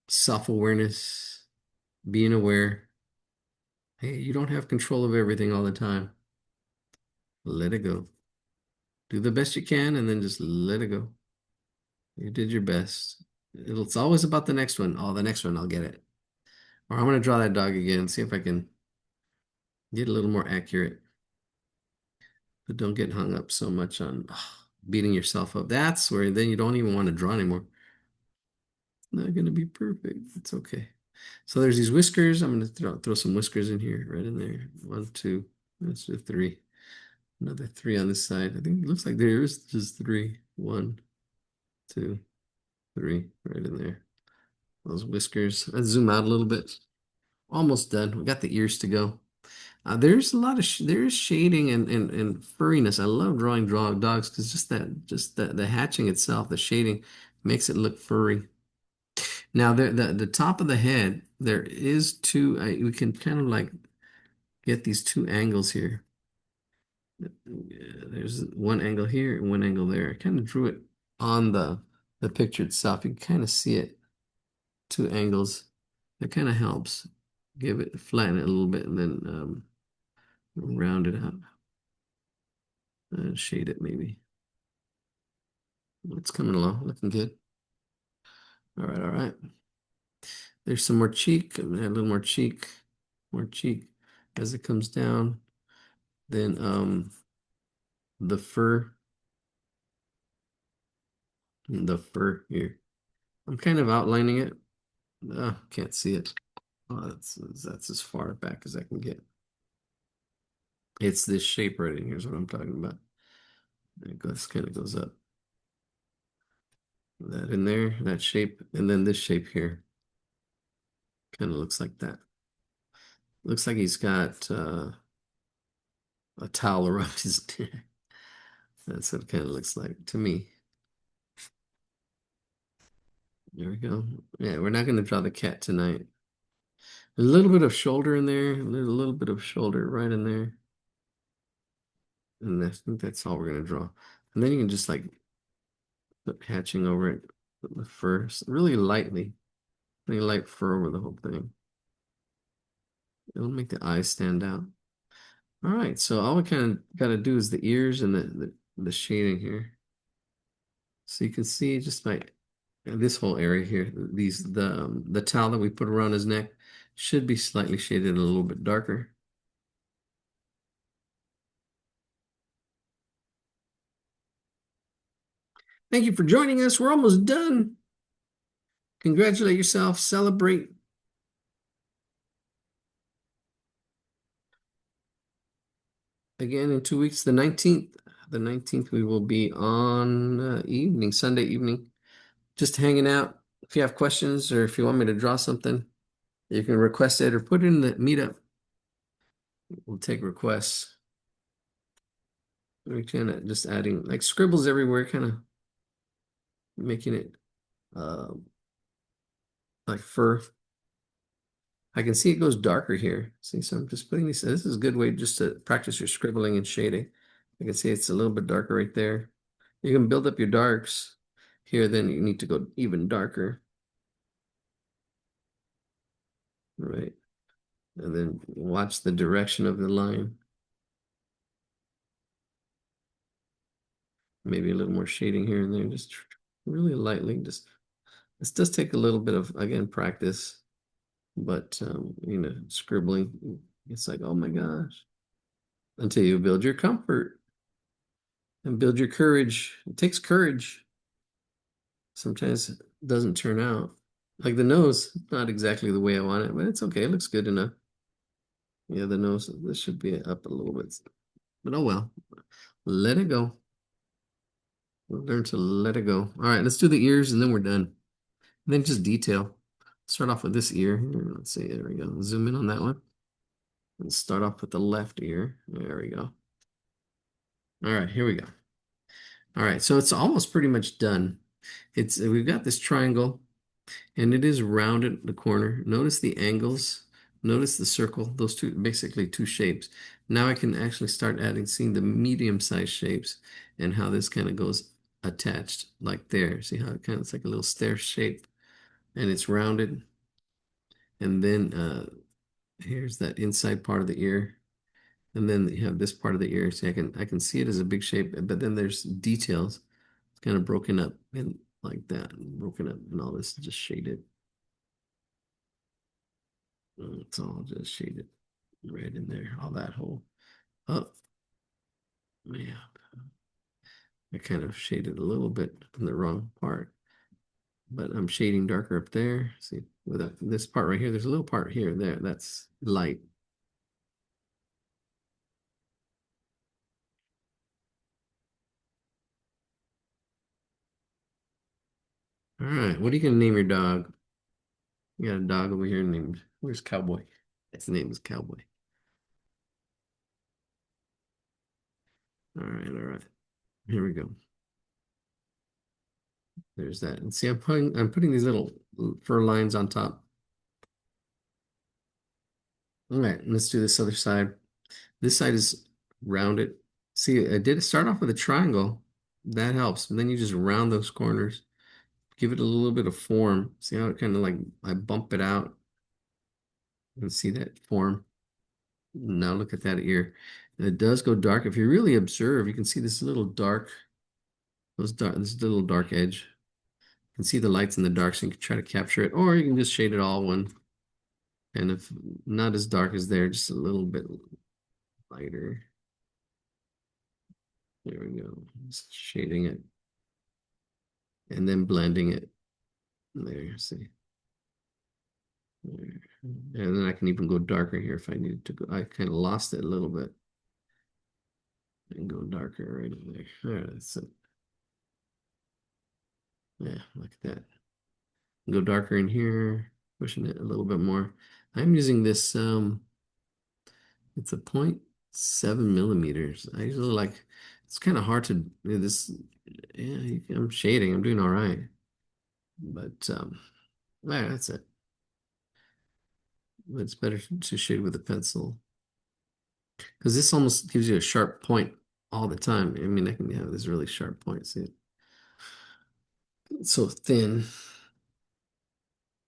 self-awareness, being aware. Hey, you don't have control of everything all the time. Let it go. Do the best you can and then just let it go. You did your best. It's always about the next one. Oh, the next one, I'll get it. Or I'm going to draw that dog again, see if I can get a little more accurate. But don't get hung up so much on beating yourself up. That's where then you don't even want to draw anymore. Not going to be perfect. It's okay. So there's these whiskers. I'm going to throw some whiskers in here, right in there. One, two, let's do three. Another three on this side. I think it looks like there is just three. One, two, three, right in there. Those whiskers. Let's zoom out a little bit. Almost done. We got the ears to go. There's a lot of there's shading and furriness. I love drawing dogs because just the hatching itself, the shading makes it look furry. Now the top of the head, there is two. We can kind of like get these two angles here. There's one angle here and one angle there. I kind of drew it on the picture itself. You can kind of see it, two angles. That kind of helps give it flatten it a little bit and then round it out and shade it maybe. It's coming along, looking good. All right, all right. There's some more cheek. I'm gonna add a little more cheek as it comes down. Then the fur, the fur here. I'm kind of outlining it. Can't see it. Oh, that's as far back as I can get. It's this shape right in here is what I'm talking about. It goes kind of goes up. That in there, that shape, and then this shape here. Kind of looks like that. Looks like he's got a towel around his neck. That's what it kind of looks like to me. There we go. Yeah, we're not going to draw the cat tonight. A little bit of shoulder in there, a little bit of shoulder right in there. And I think that's all we're going to draw. And then you can just like put hatching over it, put the fur really lightly, really light fur over the whole thing. It'll make the eyes stand out. All right, so all we kind of got to do is the ears and the shading here. So you can see just by this whole area here, the towel that we put around his neck should be slightly shaded a little bit darker. Thank you for joining us. We're almost done. Congratulate yourself, celebrate. Again in 2 weeks, the 19th. The 19th, we will be on Sunday evening, just hanging out. If you have questions or if you want me to draw something, you can request it or put it in the meetup. We'll take requests. We're kind of just adding like scribbles everywhere, kind of making it uh, like fur. I can see it goes darker here. See, so I'm just putting these. This is a good way just to practice your scribbling and shading. I can see it's a little bit darker right there. You can build up your darks here, then you need to go even darker. Right. And then watch the direction of the line. Maybe a little more shading here and there, just really lightly. Just this does take a little bit of, again, practice, but scribbling, it's like, oh my gosh, until you build your comfort and build your courage. It takes courage. Sometimes it doesn't turn out. Like the nose, not exactly the way I want it, but it's okay. It looks good enough. Yeah, the nose, this should be up a little bit. But oh well, let it go. We'll learn to let it go. All right, let's do the ears and then we're done. And then just detail. Start off with this ear. Let's see, there we go. Zoom in on that one. Let's start off with the left ear. There we go. All right, here we go. All right, so it's almost pretty much done. We've got this triangle and it is rounded at the corner. Notice the angles. Notice the circle. Those two, basically two shapes. Now I can actually start seeing the medium-sized shapes and how this kind of goes attached like there. See how it's like a little stair shape and it's rounded. And then here's that inside part of the ear. And then you have this part of the ear. See, I can see it as a big shape, but then there's details. It's kind of broken up and like that, and broken up and all this just shaded. It's all just shaded right in there, all that whole. Oh, yeah. I kind of shaded a little bit in the wrong part. but I'm shading darker up there. See, with this part right here, there's a little part here, there, that's light. All right, what are you gonna name your dog? You got a dog over here named, where's Cowboy? His name is Cowboy. All right. Here we go. There's that. And see, I'm putting these little fur lines on top. All right, let's do this other side. This side is rounded. See, I did start off with a triangle. That helps. And then you just round those corners. Give it a little bit of form. See how it kind of like I bump it out and see that form. Now look at that ear. And it does go dark. If you really observe, you can see this little dark, this little dark edge. You can see the lights in the dark, so you can try to capture it, or you can just shade it all one. And if not as dark as there, just a little bit lighter. There we go. Just shading it and then blending it. There, see. There. And then I can even go darker here if I needed to go. I kind of lost it a little bit. And go darker right in there. All right, that's it. Yeah, like that. Go darker in here, pushing it a little bit more. I'm using this, it's a 0.7 millimeters. I usually like, it's kind of hard to do this. Yeah, I'm shading, I'm doing all right. But, yeah, that's it. It's better to shade with a pencil because this almost gives you a sharp point all the time. I mean, I can have this really sharp point. See it? It's so thin.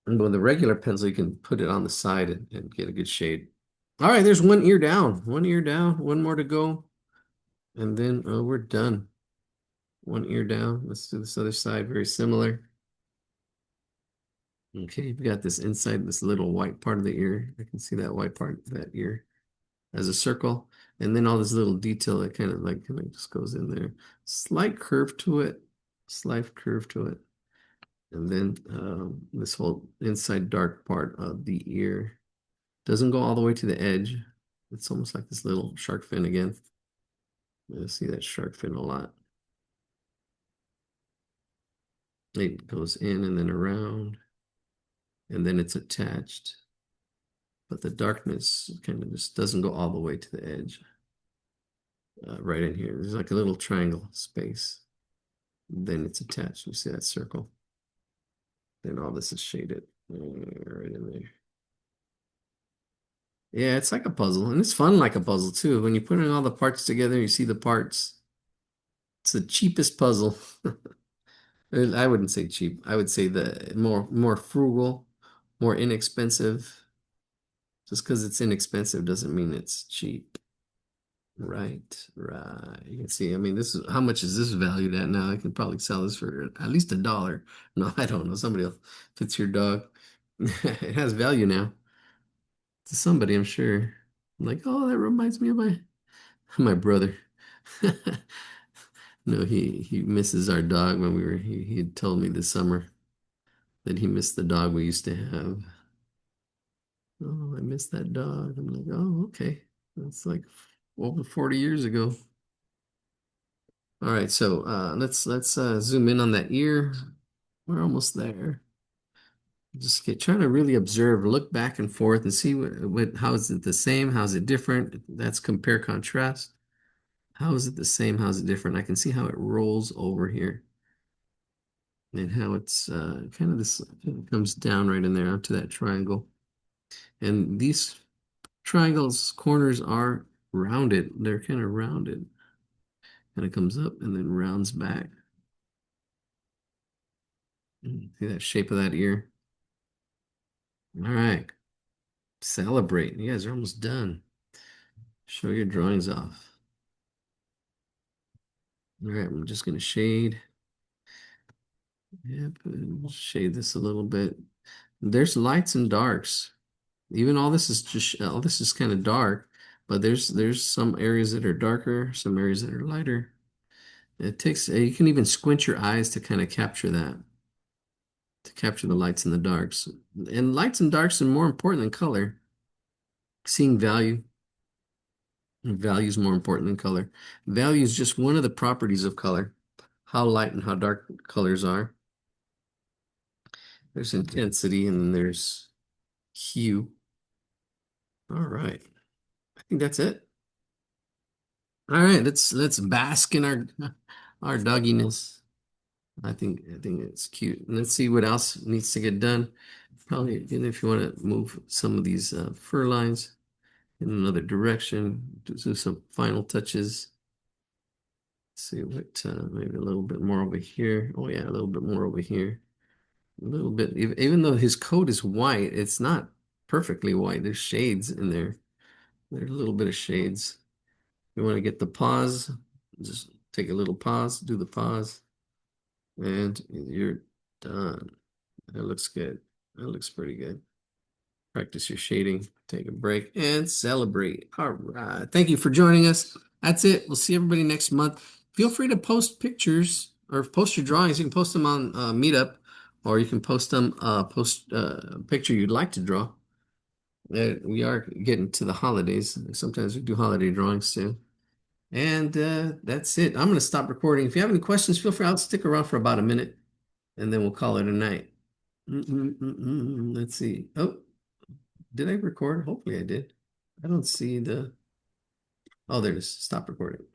And with a regular pencil, you can put it on the side and get a good shade. All right, there's one ear down, one more to go. And then, oh, we're done. One ear down. Let's do this other side, very similar. Okay, we got this inside, this little white part of the ear. I can see that white part of that ear as a circle. And then all this little detail that kind of just goes in there. Slight curve to it, slight curve to it. And then this whole inside dark part of the ear doesn't go all the way to the edge. It's almost like this little shark fin again. I see that shark fin a lot. It goes in and then around, and then it's attached. But the darkness kind of just doesn't go all the way to the edge. Right in here, there's like a little triangle space. Then it's attached. You see that circle? Then all this is shaded right in there. Yeah, it's like a puzzle, and it's fun like a puzzle too. When you're putting all the parts together, you see the parts. It's the cheapest puzzle. I wouldn't say cheap. I would say the more frugal, more inexpensive. Just because it's inexpensive doesn't mean it's cheap. Right, right. You can see, I mean, this is how much is this valued at now? I could probably sell this for at least $1. No, I don't know. Somebody else. If it's your dog, it has value now to somebody, I'm sure. I'm like, oh, that reminds me of my brother. No, he misses our dog when he had told me this summer that he missed the dog we used to have. Oh, I miss that dog. I'm like, oh, okay. That's like over 40 years ago. All right, so let's zoom in on that ear. We're almost there. Just trying to really observe, look back and forth and see how is it the same, how is it different? That's compare contrast. How is it the same? How is it different? I can see how it rolls over here and how it's kind of this comes down right in there onto that triangle. And these triangles corners are rounded. They're kind of rounded. And it comes up and then rounds back. See that shape of that ear? All right. Celebrate. You guys are almost done. Show your drawings off. All right, I'm just going to shade. Yep, and shade this a little bit. There's lights and darks. Even all this is kind of dark, but there's some areas that are darker, some areas that are lighter. It takes you can even squint your eyes to kind of capture that. to capture the lights and the darks. And lights and darks are more important than color. Seeing value, value is more important than color. Value is just one of the properties of color, how light and how dark colors are. There's intensity and then there's hue. All right. I think that's it. All right, let's bask in our dogginess. I think it's cute. And let's see what else needs to get done. Probably, if you want to move some of these fur lines in another direction, do some final touches. See what maybe a little bit more over here. Oh yeah, a little bit more over here. A little bit, even though his coat is white, it's not perfectly white. There's shades in there. There's a little bit of shades. You want to get the pause, just take a little pause, do the pause, and you're done. That looks good. That looks pretty good. Practice your shading, take a break, and celebrate. All right. Thank you for joining us. That's it. We'll see everybody next month. Feel free to post pictures or post your drawings. You can post them on Meetup, or you can post them, post a picture you'd like to draw. We are getting to the holidays. Sometimes we do holiday drawings too. And that's it. I'm going to stop recording. If you have any questions, feel free. I'll stick around for about a minute and then we'll call it a night. Let's see. Oh, did I record? Hopefully I did. I don't see the. Oh, there it is. Stop recording.